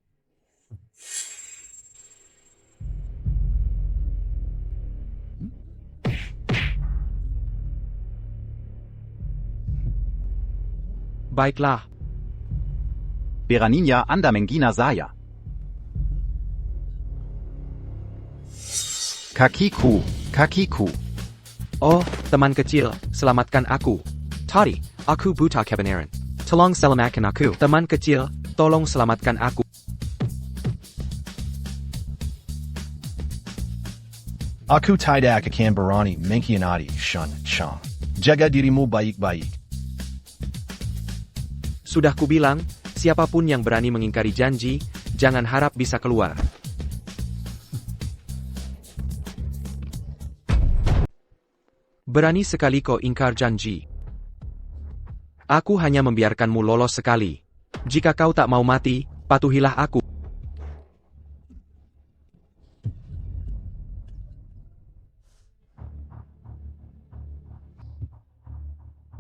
Baiklah. Beraninya Anda menghina saya. Kakiku, kakiku. Oh, teman kecil, selamatkan aku. Tadi, aku buta kebenaran. Tolong selamatkan aku. Teman kecil, tolong selamatkan aku. Aku tidak akan berani mengkhianati Shen Chang. Jaga dirimu baik-baik. Sudah kubilang, siapapun yang berani mengingkari janji, jangan harap bisa keluar. Berani sekali kau ingkar janji. Aku hanya membiarkanmu lolos sekali. Jika kau tak mau mati, patuhilah aku.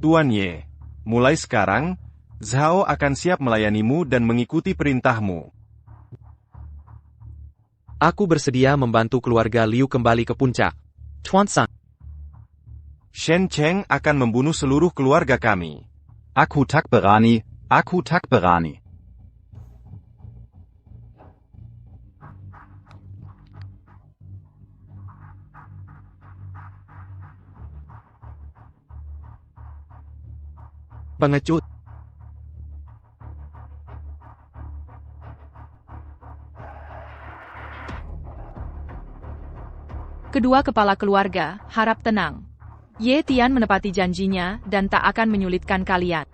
Tuan Ye, mulai sekarang, Zhao akan siap melayanimu dan mengikuti perintahmu. Aku bersedia membantu keluarga Liu kembali ke puncak. Tuan Sang. Shen Cheng akan membunuh seluruh keluarga kami. Aku tak berani, aku tak berani. Pengecut. Kedua kepala keluarga harap tenang. Ye Tian menepati janjinya dan tak akan menyulitkan kalian.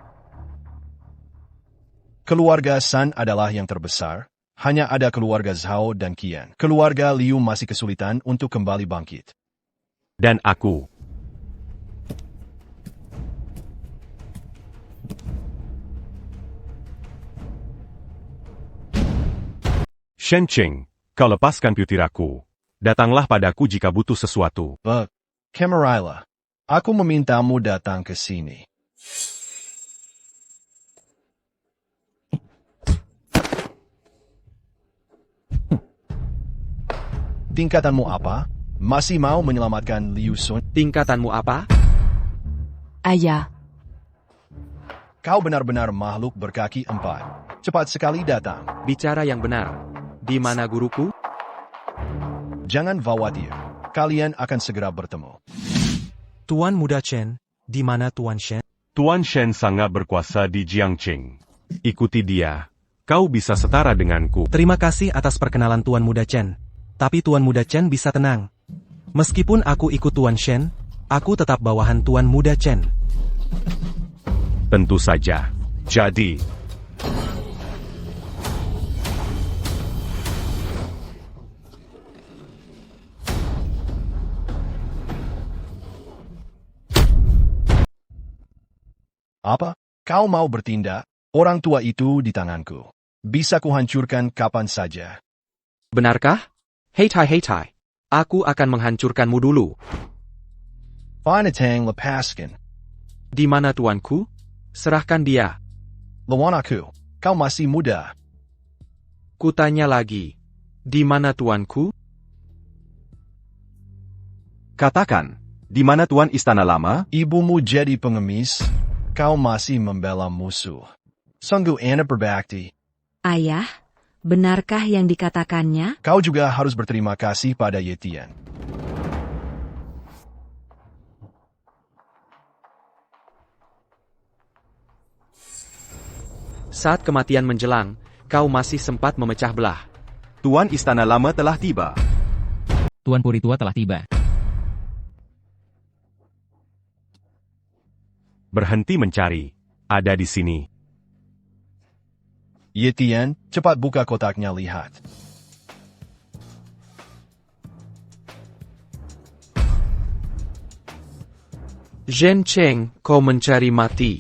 Keluarga San adalah yang terbesar. Hanya ada keluarga Zhao dan Qian. Keluarga Liu masih kesulitan untuk kembali bangkit. Dan aku. Shen Cheng, kau lepaskan putiraku. Datanglah padaku jika butuh sesuatu. Camarilla, aku memintamu datang ke sini. Tingkatanmu apa? Masih mau menyelamatkan Liu Sun? Tingkatanmu apa? Ayah. Kau benar-benar makhluk berkaki 4. Cepat sekali datang. Bicara yang benar. Di mana guruku? Jangan khawatir. Kalian akan segera bertemu. Tuan Muda Chen, di mana Tuan Shen? Tuan Shen sangat berkuasa di Jiangqing. Ikuti dia. Kau bisa setara denganku. Terima kasih atas perkenalan Tuan Muda Chen. Tapi Tuan Muda Chen bisa tenang. Meskipun aku ikut Tuan Shen, aku tetap bawahan Tuan Muda Chen. Tentu saja. Jadi, apa? Kau mau bertindak? Orang tua itu di tanganku. Bisa kuhancurkan kapan saja. Benarkah? Hei Tai. Aku akan menghancurkanmu dulu. Fanatang lepaskan. Di mana tuanku? Serahkan dia. Lawan aku. Kau masih muda. Kutanya lagi. Di mana tuanku? Katakan, di mana Tuan Istana Lama? Ibumu jadi pengemis. Kau masih membela musuh. Sungguh anak berbakti. Ayah, benarkah yang dikatakannya? Kau juga harus berterima kasih pada Ye Tian. Saat kematian menjelang, kau masih sempat memecah belah. Tuan Istana Lama telah tiba. Tuan Puri Tua telah tiba. berhenti mencari. Ada di sini. Ye Tian, cepat buka kotaknya lihat. Zhen Cheng, kau mencari mati.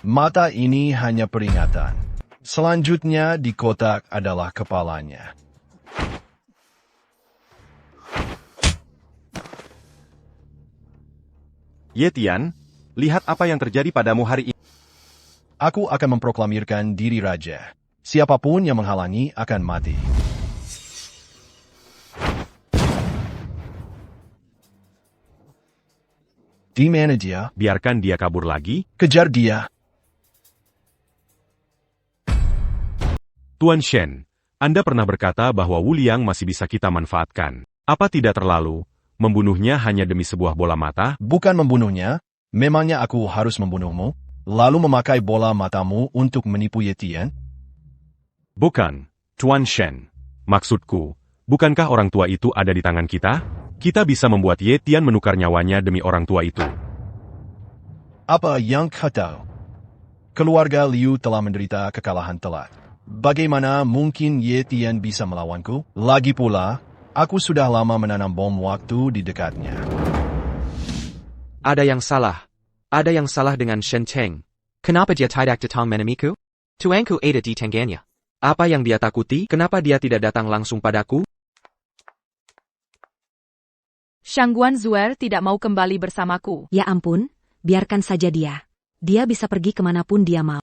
Mata ini hanya peringatan. Selanjutnya di kotak adalah kepalanya. Ye Tian, lihat apa yang terjadi padamu hari ini. Aku akan memproklamirkan diri raja. Siapapun yang menghalangi akan mati. Di mana dia? Biarkan dia kabur lagi. Kejar dia. Tuan Shen, Anda pernah berkata bahwa Wu Liang masih bisa kita manfaatkan. Apa tidak terlalu? Membunuhnya hanya demi sebuah bola mata? Bukan membunuhnya. Memangnya aku harus membunuhmu? Lalu memakai bola matamu untuk menipu Ye Tian? Bukan, Tuan Shen. Maksudku, bukankah orang tua itu ada di tangan kita? Kita bisa membuat Ye Tian menukar nyawanya demi orang tua itu. Apa yang kau tahu? Keluarga Liu telah menderita kekalahan telat. Bagaimana mungkin Ye Tian bisa melawanku? Lagi pula, aku sudah lama menanam bom waktu di dekatnya. Ada yang salah. Ada yang salah dengan Shen Cheng. Kenapa dia tidak datang menemuiku? Tuanku ada di tangannya. Apa yang dia takuti? Kenapa dia tidak datang langsung padaku? Shangguan Zuer tidak mau kembali bersamaku. Ya ampun, biarkan saja dia. Dia bisa pergi kemanapun dia mau.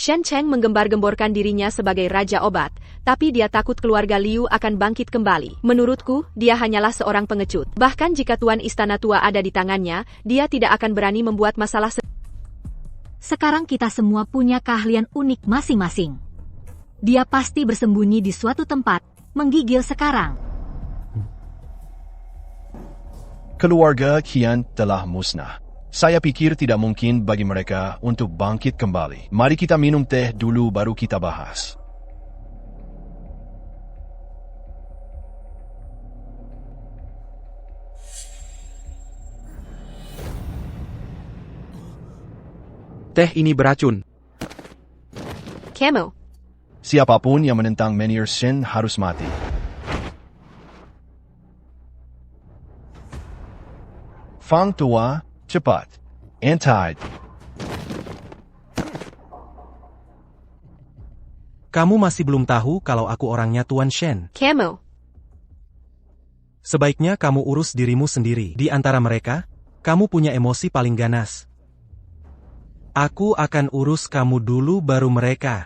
Shen Cheng menggembar-gemborkan dirinya sebagai Raja Obat, tapi dia takut keluarga Liu akan bangkit kembali. Menurutku, dia hanyalah seorang pengecut. Bahkan jika Tuan Istana Tua ada di tangannya, dia tidak akan berani membuat masalah. Sekarang kita semua punya keahlian unik masing-masing. Dia pasti bersembunyi di suatu tempat, menggigil sekarang. Keluarga Qian telah musnah. Saya pikir tidak mungkin bagi mereka untuk bangkit kembali. Mari kita minum teh dulu baru kita bahas. Teh ini beracun. Kemo. Siapapun yang menentang Menir Shen harus mati. Fang Tua, cepat. Antide. Kamu masih belum tahu kalau aku orangnya Tuan Shen. Kemo. Sebaiknya kamu urus dirimu sendiri. Di antara mereka, kamu punya emosi paling ganas. Aku akan urus kamu dulu baru mereka.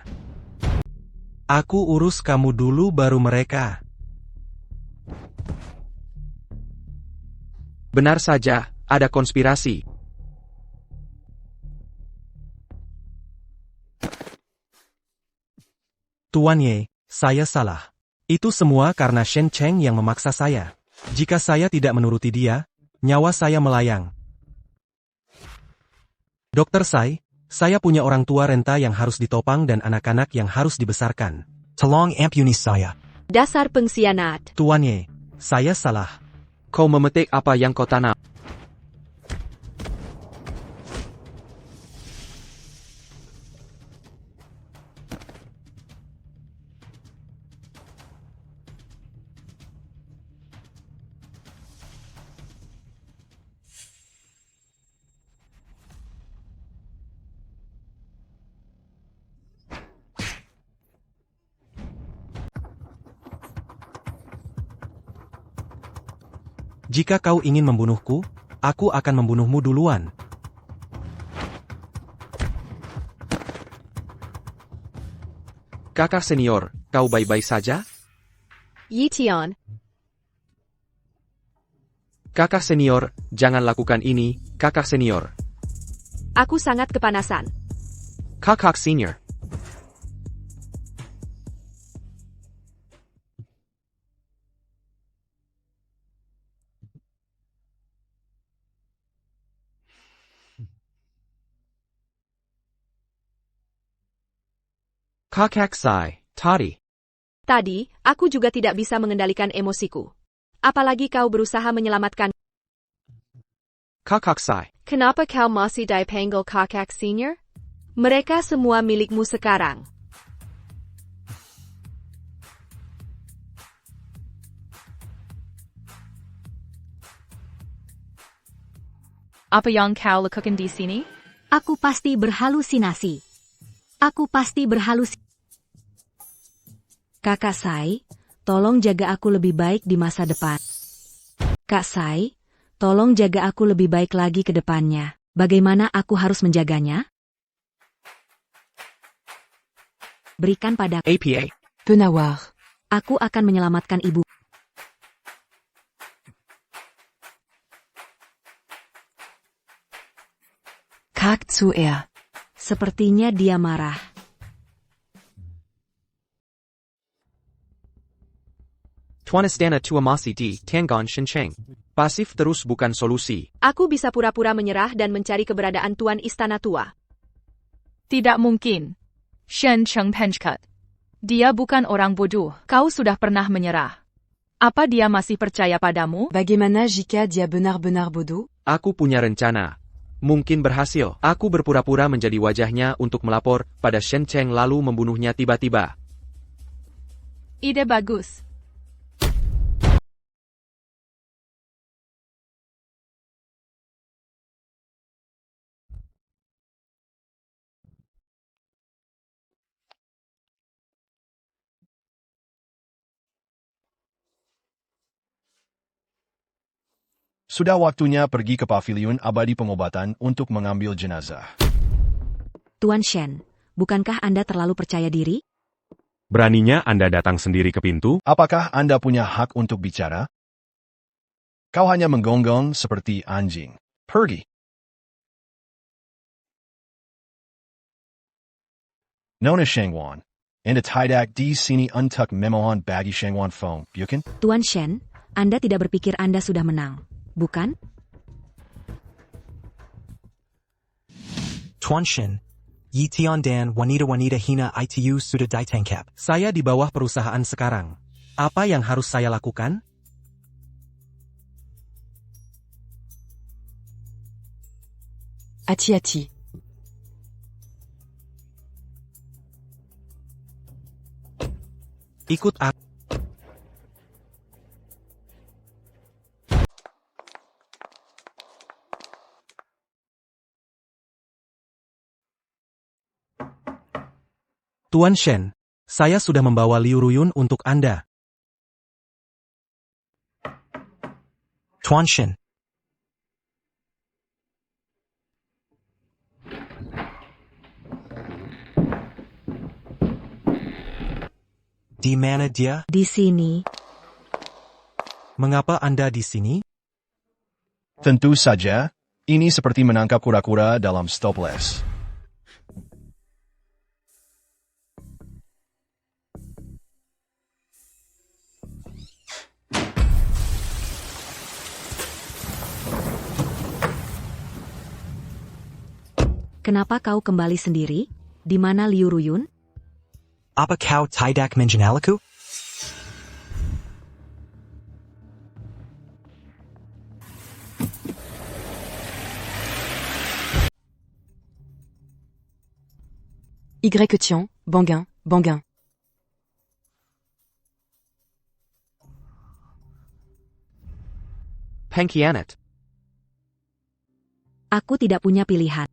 Aku urus kamu dulu baru mereka. Benar saja, ada konspirasi. Tuan Ye, saya salah. Itu semua karena Shen Cheng yang memaksa saya. Jika saya tidak menuruti dia, nyawa saya melayang. Dokter Sai, saya punya orang tua renta yang harus ditopang dan anak-anak yang harus dibesarkan. Tolong ampuni saya. Dasar pengkhianat. Tuan Ye, saya salah. Kau memetik apa yang kau tanam. Jika kau ingin membunuhku, aku akan membunuhmu duluan. Kakak senior, kau baik-baik saja? Ye Tian. Kakak senior, jangan lakukan ini, kakak senior. Aku sangat kepanasan. Kakak senior. Kakak Sai, tadi. Tadi, aku juga tidak bisa mengendalikan emosiku. Apalagi kau berusaha menyelamatkan. Kakak Sai. Kenapa kau masih dipanggil kakak senior? Mereka semua milikmu sekarang. Apa yang kau lakukan di sini? Aku pasti berhalusinasi. Kakak Sai, tolong jaga aku lebih baik di masa depan. Kak Sai, tolong jaga aku lebih baik lagi ke depannya. Bagaimana aku harus menjaganya? Berikan pada APA. Penawar. Aku akan menyelamatkan ibu. Kak Tsuer. Sepertinya dia marah. Tuan Istana Tua masih di Tiangon Shencheng. Pasif terus bukan solusi. Aku bisa pura-pura menyerah dan mencari keberadaan Tuan Istana Tua. Tidak mungkin. Shen Cheng Penchkat. Dia bukan orang bodoh. Kau sudah pernah menyerah. Apa dia masih percaya padamu? Bagaimana jika dia benar-benar bodoh? Aku punya rencana. Mungkin berhasil. Aku berpura-pura menjadi wajahnya untuk melapor pada Shen Cheng lalu membunuhnya tiba-tiba. Ide bagus. Sudah waktunya pergi ke paviliun abadi pengobatan untuk mengambil jenazah. Tuan Shen, bukankah Anda terlalu percaya diri? Beraninya Anda datang sendiri ke pintu? Apakah Anda punya hak untuk bicara? Kau hanya menggonggong seperti anjing. Pergi. Nona Shengwan. Anda tidak di sini untuk memohon bagi Shengwan Feng, bukan? Tuan Shen, Anda tidak berpikir Anda sudah menang, bukan? Tuan Shen, Yi Tian Dan wanita hina itu sudah ditangkap. Saya di bawah perusahaan sekarang. Apa yang harus saya lakukan? Hati-hati. Ikut aku. Tuan Shen, saya sudah membawa Liu Ruyun untuk Anda. Tuan Shen. Di mana dia? Di sini. Mengapa Anda di sini? Tentu saja, ini seperti menangkap kura-kura dalam stopless. Kenapa kau kembali sendiri? Di mana Liu Ruyun? Apa kau tidak mengenaliku? Y. Banguin. Pengkhianat. Aku tidak punya pilihan.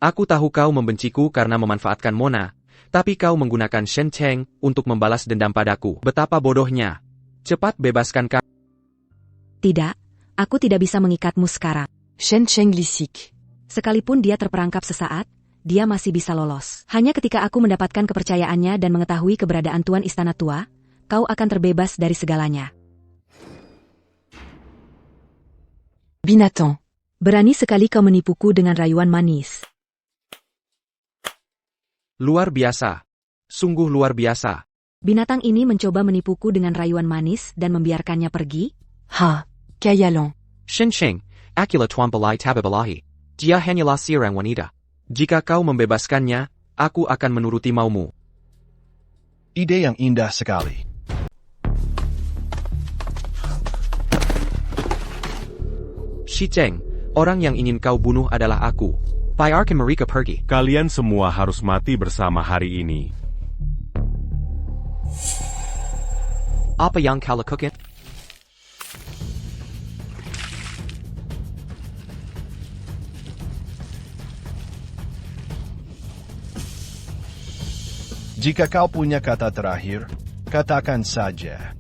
Aku tahu kau membenciku karena memanfaatkan Mona, tapi kau menggunakan Shen Cheng untuk membalas dendam padaku. Betapa bodohnya. Cepat bebaskan kau. Tidak, aku tidak bisa mengikatmu sekarang. Shen Cheng lisik. Sekalipun dia terperangkap sesaat, dia masih bisa lolos. Hanya ketika aku mendapatkan kepercayaannya dan mengetahui keberadaan Tuan Istana Tua, kau akan terbebas dari segalanya. Binatang. Berani sekali kau menipuku dengan rayuan manis. Luar biasa. Sungguh luar biasa. Binatang ini mencoba menipuku dengan rayuan manis dan membiarkannya pergi? Ha, Kayalan. Shen Cheng, Akila Tuan Balai Tabibalahi. Dia hanyalah seorang wanita. Jika kau membebaskannya, aku akan menuruti maumu. Ide yang indah sekali. Shi Cheng, orang yang ingin kau bunuh adalah aku. Biarkan mereka pergi. Kalian semua harus mati bersama hari ini. Apa yang kau lakukan? Jika kau punya kata terakhir, katakan saja.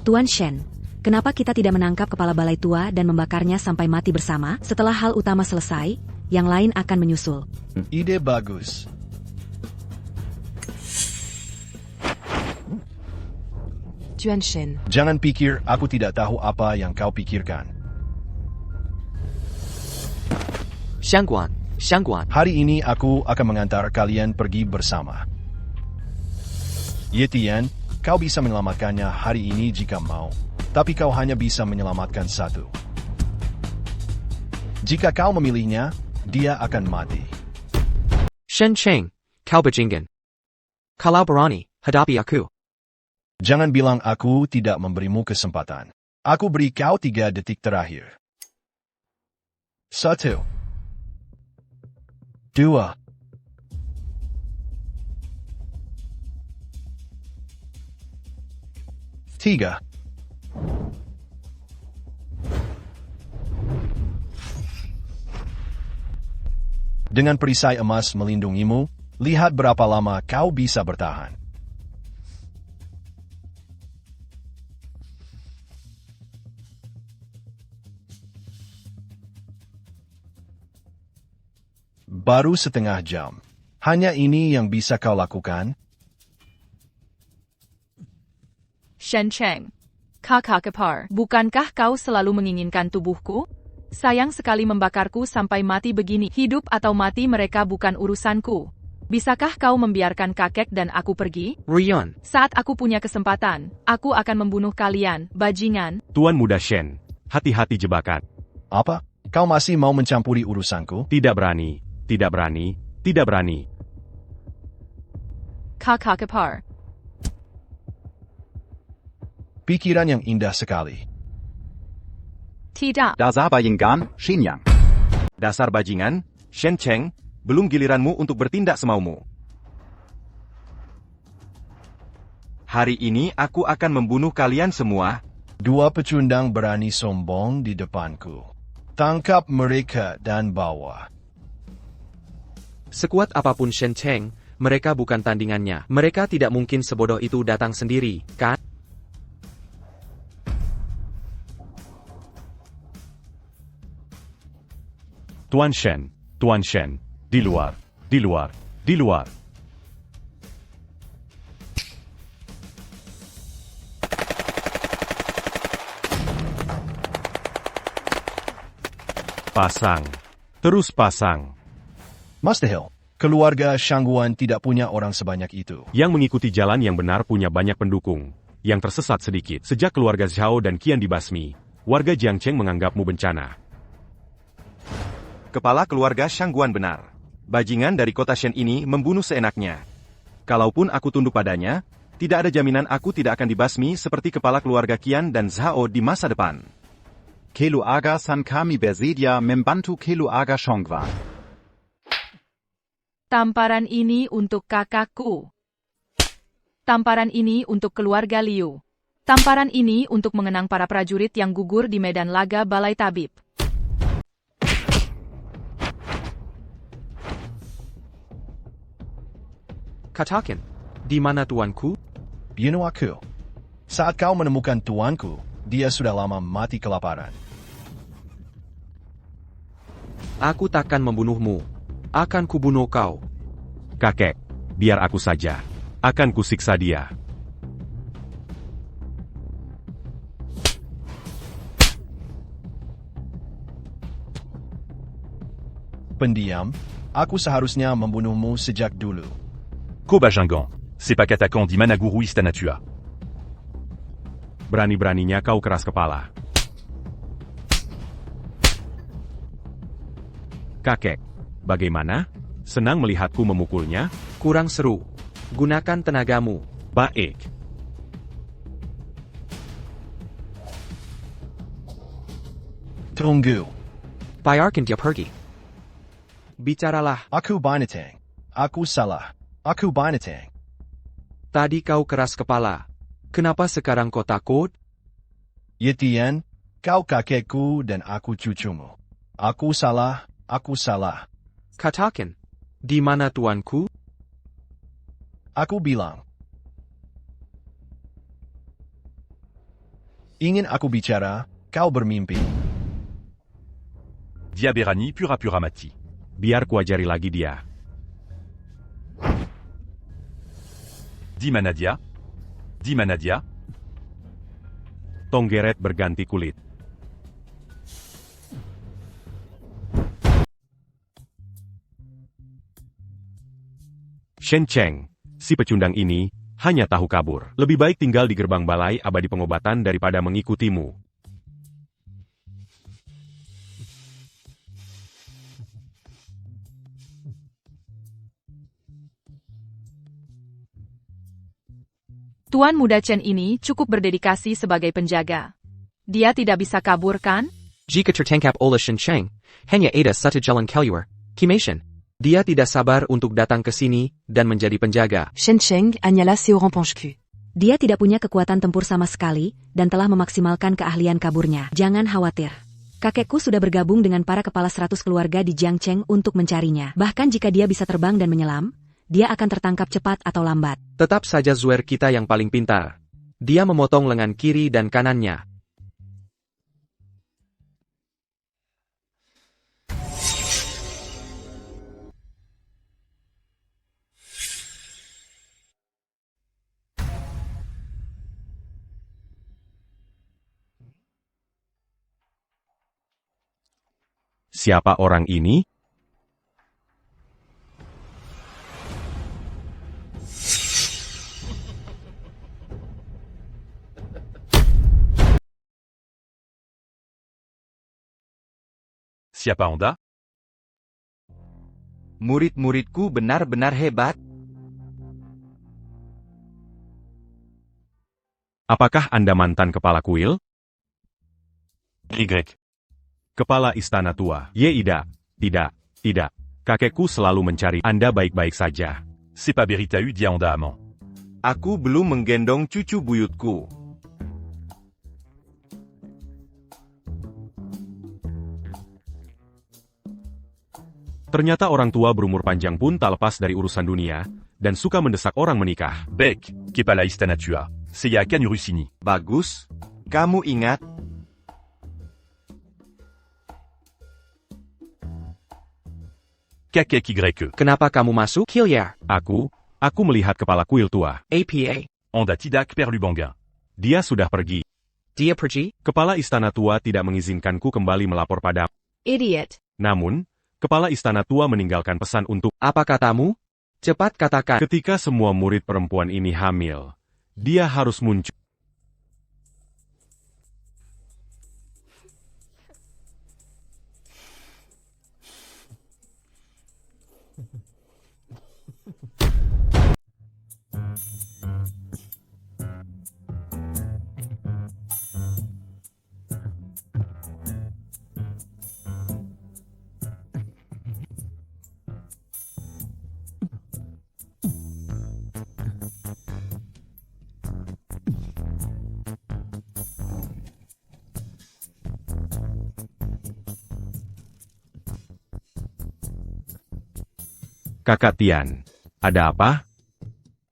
Tuan Shen, kenapa kita tidak menangkap kepala balai tua dan membakarnya sampai mati bersama? Setelah hal utama selesai, yang lain akan menyusul. Ide bagus. Tuan Shen, Jangan pikir aku tidak tahu apa yang kau pikirkan. Xiangguan. Hari ini aku akan mengantar kalian pergi bersama. Ye Tian, kau bisa menyelamatkannya hari ini jika mau, tapi kau hanya bisa menyelamatkan satu. Jika kau memilihnya, dia akan mati. Shen Cheng, kau bajingan. Kalau berani, hadapi aku. Jangan bilang aku tidak memberimu kesempatan. Aku beri kau 3 detik terakhir. 1, 2, 3. Dengan perisai emas melindungimu, lihat berapa lama kau bisa bertahan. Baru setengah jam. Hanya ini yang bisa kau lakukan? Shen Cheng. Kakak kepar, bukankah kau selalu menginginkan tubuhku? Sayang sekali membakarku sampai mati begini. Hidup atau mati mereka bukan urusanku. Bisakah kau membiarkan kakek dan aku pergi? Rion. Saat aku punya kesempatan, aku akan membunuh kalian, bajingan. Tuan Muda Shen, hati-hati jebakan. Apa? Kau masih mau mencampuri urusanku? Tidak berani, tidak berani, tidak berani. Kakak kepar. Pikiran yang indah sekali. Tidak. Dasar Bayingan, Xinyang. Dasar bajingan, Shen Cheng, belum giliranmu untuk bertindak semaumu. Hari ini aku akan membunuh kalian semua. 2 pecundang berani sombong di depanku. Tangkap mereka dan bawa. Sekuat apapun Shen Cheng, mereka bukan tandingannya. Mereka tidak mungkin sebodoh itu datang sendiri, kan? Tuan Shen, di luar, di luar, di luar. Pasang, terus pasang. Mustahil, keluarga Shangguan tidak punya orang sebanyak itu. Yang mengikuti jalan yang benar punya banyak pendukung. Yang tersesat sedikit. Sejak keluarga Zhao dan Qian dibasmi, warga Jiangcheng menganggapmu bencana. Kepala keluarga Shangguan benar. Bajingan dari kota Shen ini membunuh seenaknya. Kalaupun aku tunduk padanya, tidak ada jaminan aku tidak akan dibasmi seperti kepala keluarga Qian dan Zhao di masa depan. Keluarga San kami bersedia membantu keluarga Shangguan. Tamparan ini untuk kakakku. Tamparan ini untuk keluarga Liu. Tamparan ini untuk mengenang para prajurit yang gugur di medan laga Balai Tabib. Katakan, di mana tuanku? Bunuh aku. Saat kau menemukan tuanku, dia sudah lama mati kelaparan. Aku takkan membunuhmu. Akan kubunuh kau. Kakek, biar aku saja. Akan kusiksa dia. Pendiam, aku seharusnya membunuhmu sejak dulu. Kobajingan, c'est pas qu'attaquant dit Managuru Istanatua. Berani-beraninya kau keras kepala. Kakek, bagaimana? Senang melihatku memukulnya? Kurang seru. Gunakan tenagamu. Baik. Tunggu. Biarkan dia pergi. Bicaralah. Aku binatang. Aku salah. Aku binatang. Tadi kau keras kepala. Kenapa sekarang kau takut? Ye Tian, kau kakekku dan aku cucumu. Aku salah, aku salah. Katakan, di mana tuanku? Aku bilang. Ingin aku bicara, kau bermimpi. Dia Berani pura-pura mati. Biar kuajari lagi dia. Di mana dia? Di mana dia? Tonggeret berganti kulit. Shen Cheng, si pecundang ini, hanya tahu kabur. Lebih baik tinggal di gerbang balai abadi pengobatan daripada mengikutimu. Tuan muda Chen ini cukup berdedikasi sebagai penjaga. Dia tidak bisa kabur, kan? Jika tertangkap oleh Shen Cheng, hanya ada satu jalan keluar, Kimashin. Dia tidak sabar untuk datang ke sini dan menjadi penjaga. Shen Cheng hanyalah seorang pengecut. Dia tidak punya kekuatan tempur sama sekali, dan telah memaksimalkan keahlian kaburnya. Jangan khawatir. Kakekku sudah bergabung dengan para kepala 100 keluarga di Jiangcheng untuk mencarinya. Bahkan jika dia bisa terbang dan menyelam, dia akan tertangkap cepat atau lambat. Tetap saja Zuer kita yang paling pintar. Dia memotong lengan kiri dan kanannya. Siapa orang ini? Siapa Anda? Murid-muridku benar-benar hebat. Apakah Anda mantan kepala kuil? Y. Kepala istana tua. Yeida. Tidak. Kakekku selalu mencari Anda baik-baik saja. C'est pas Beritahu dia Anda amant. Aku belum menggendong cucu buyutku. Ternyata orang tua berumur panjang pun tak lepas dari urusan dunia, dan suka mendesak orang menikah. Bek, Kepala Istana Tua. Saya akan urus ini. Bagus. Kamu ingat? Kakek Y. Kenapa kamu masuk, Hilliard? Aku melihat kepala kuil tua. APA. Anda tidak perlu bangga. Dia sudah pergi. Dia pergi? Kepala istana tua tidak mengizinkanku kembali melapor pada. Idiot. Namun, kepala istana tua meninggalkan pesan untuk. Apa katamu? Cepat katakan. Ketika semua murid perempuan ini hamil, dia harus muncul. Kakak Tian, ada apa?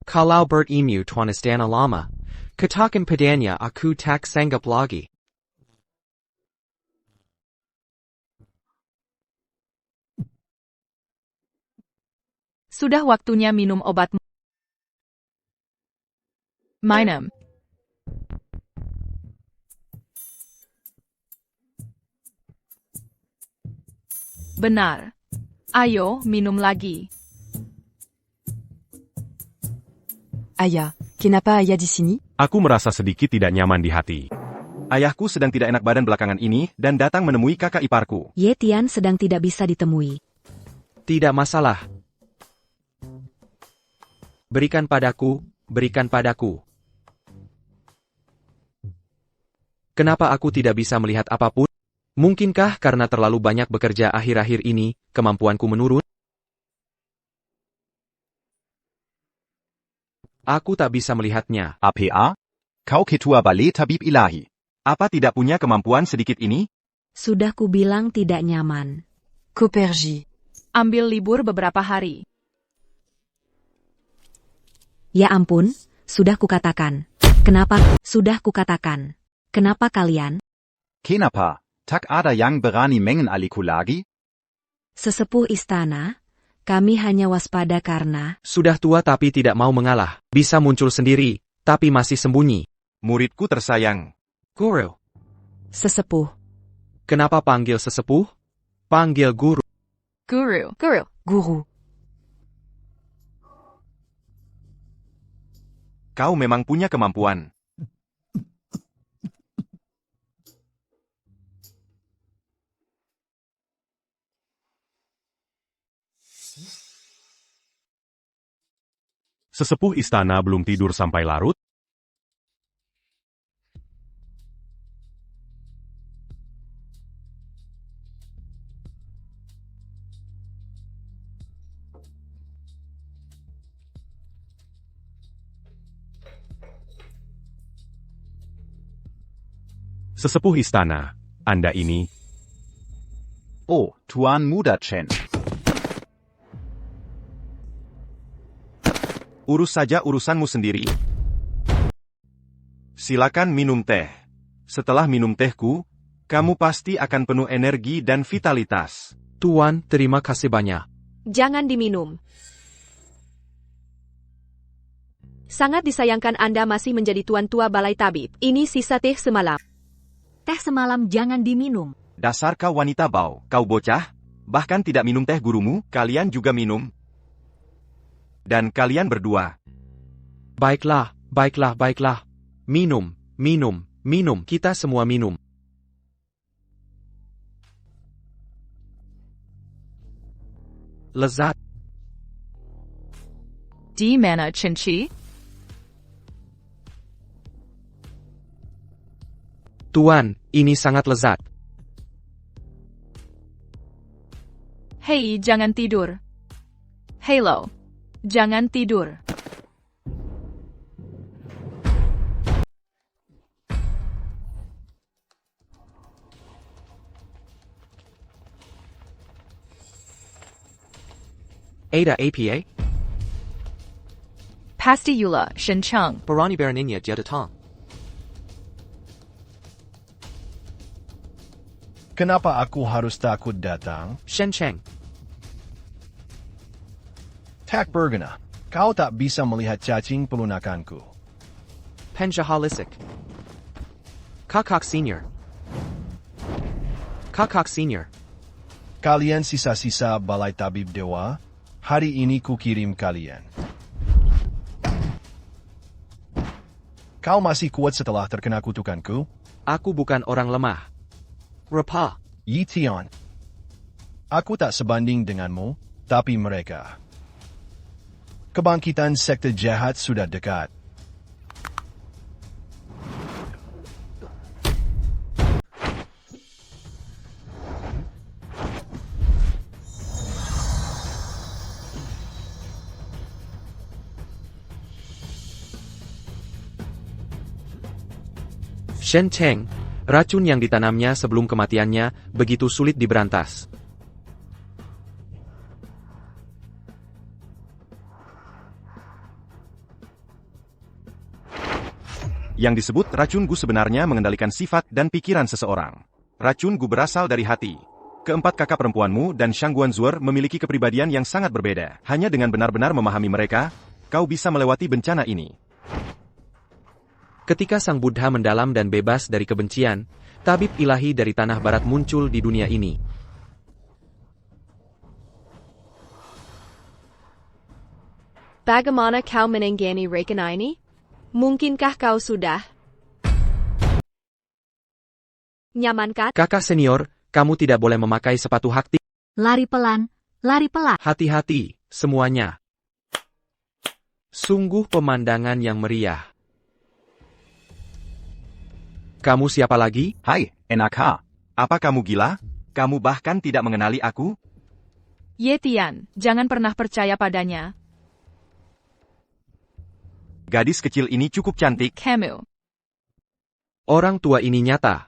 Kalau bertemu Tuan Istana Lama, katakan padanya aku tak sanggup lagi. Sudah waktunya minum obat. Minum. Benar. Ayo, minum lagi. Aya, kenapa Aya di sini? Aku merasa sedikit tidak nyaman di hati. Ayahku sedang tidak enak badan belakangan ini dan datang menemui kakak iparku. Ye Tian sedang tidak bisa ditemui. Tidak masalah. Berikan padaku, berikan padaku. Kenapa aku tidak bisa melihat apapun? Mungkinkah karena terlalu banyak bekerja akhir-akhir ini, kemampuanku menurun? Aku tak bisa melihatnya. APA? Kau ketua balai tabib ilahi. Apa tidak punya kemampuan sedikit ini? Sudah kubilang tidak nyaman. Koperji. Ambil libur beberapa hari. Ya ampun, sudah kukatakan. Kenapa? Sudah kukatakan. Kenapa kalian? Kenapa? Tak ada yang berani mengen aliku lagi? Sesepuh istana, kami hanya waspada karena... Sudah tua tapi tidak mau mengalah. Bisa muncul sendiri, tapi masih sembunyi. Muridku tersayang. Guru. Sesepuh. Kenapa panggil sesepuh? Panggil guru. Guru. Guru. Guru. Kau memang punya kemampuan. Sesepuh istana belum tidur sampai larut? Sesepuh istana, Anda ini... Oh, Tuan Muda Chen. Urus saja urusanmu sendiri. Silakan minum teh. Setelah minum tehku, kamu pasti akan penuh energi dan vitalitas. Tuan, terima kasih banyak. Jangan diminum. Sangat disayangkan Anda masih menjadi tuan tua balai tabib. Ini sisa teh semalam. Teh semalam jangan diminum. Dasar kau wanita bau, kau bocah, bahkan tidak minum teh gurumu, kalian juga minum. Dan kalian berdua. Baiklah, baiklah, baiklah. Minum, minum, minum. Kita semua minum. Lezat. Di mana Cinci? Tuan, ini sangat lezat. Hei, jangan tidur. Halo. Jangan tidur. Ada APA? Pasti Yula, Shencheng. Barani Baraninya dia datang. Kenapa aku harus takut datang? Shencheng. Tak berguna. Kau tak bisa melihat cacing pelunakanku. Penjahalisik. Kakak Senior. Kakak Senior. Kalian sisa-sisa balai tabib dewa, hari ini kukirim kalian. Kau masih kuat setelah terkena kutukanku? Aku bukan orang lemah. Rapa. Yi Tian. Aku tak sebanding denganmu, tapi mereka. Kebangkitan sekte jahat sudah dekat. Shen Cheng, racun yang ditanamnya sebelum kematiannya, begitu sulit diberantas. Yang disebut racun Gu sebenarnya mengendalikan sifat dan pikiran seseorang. Racun Gu berasal dari hati. Keempat kakak perempuanmu dan Shang Guanzuer memiliki kepribadian yang sangat berbeda. Hanya dengan benar-benar memahami mereka, kau bisa melewati bencana ini. Ketika Sang Buddha mendalam dan bebas dari kebencian, tabib ilahi dari tanah barat muncul di dunia ini. Bagaimana kau menenggani rencana ini? Mungkinkah kau sudah nyamankan? Kakak senior, kamu tidak boleh memakai sepatu hak. Lari pelan, lari pelan. Hati-hati, semuanya. Sungguh pemandangan yang meriah. Kamu siapa lagi? Hai, NAK. Apa kamu gila? Kamu bahkan tidak mengenali aku? Ye Tian, jangan pernah percaya padanya. Gadis kecil ini cukup cantik. Kamu. Orang tua ini nyata.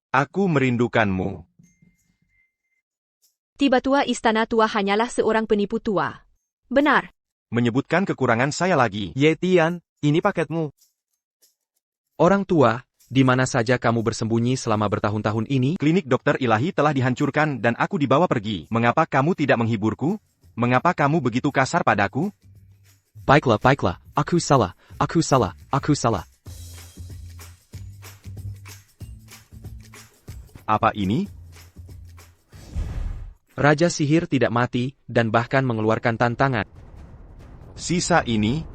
Aku merindukanmu. Tiba tua istana tua hanyalah seorang penipu tua. Benar. menyebutkan kekurangan saya lagi. Ye Tian, ini paketmu. Orang tua, di mana saja kamu bersembunyi selama bertahun-tahun ini? Klinik dokter ilahi telah dihancurkan dan aku dibawa pergi. Mengapa kamu tidak menghiburku? Mengapa kamu begitu kasar padaku? Baiklah, aku salah. Apa ini? Raja sihir tidak mati, dan bahkan mengeluarkan tantangan. Sisa ini,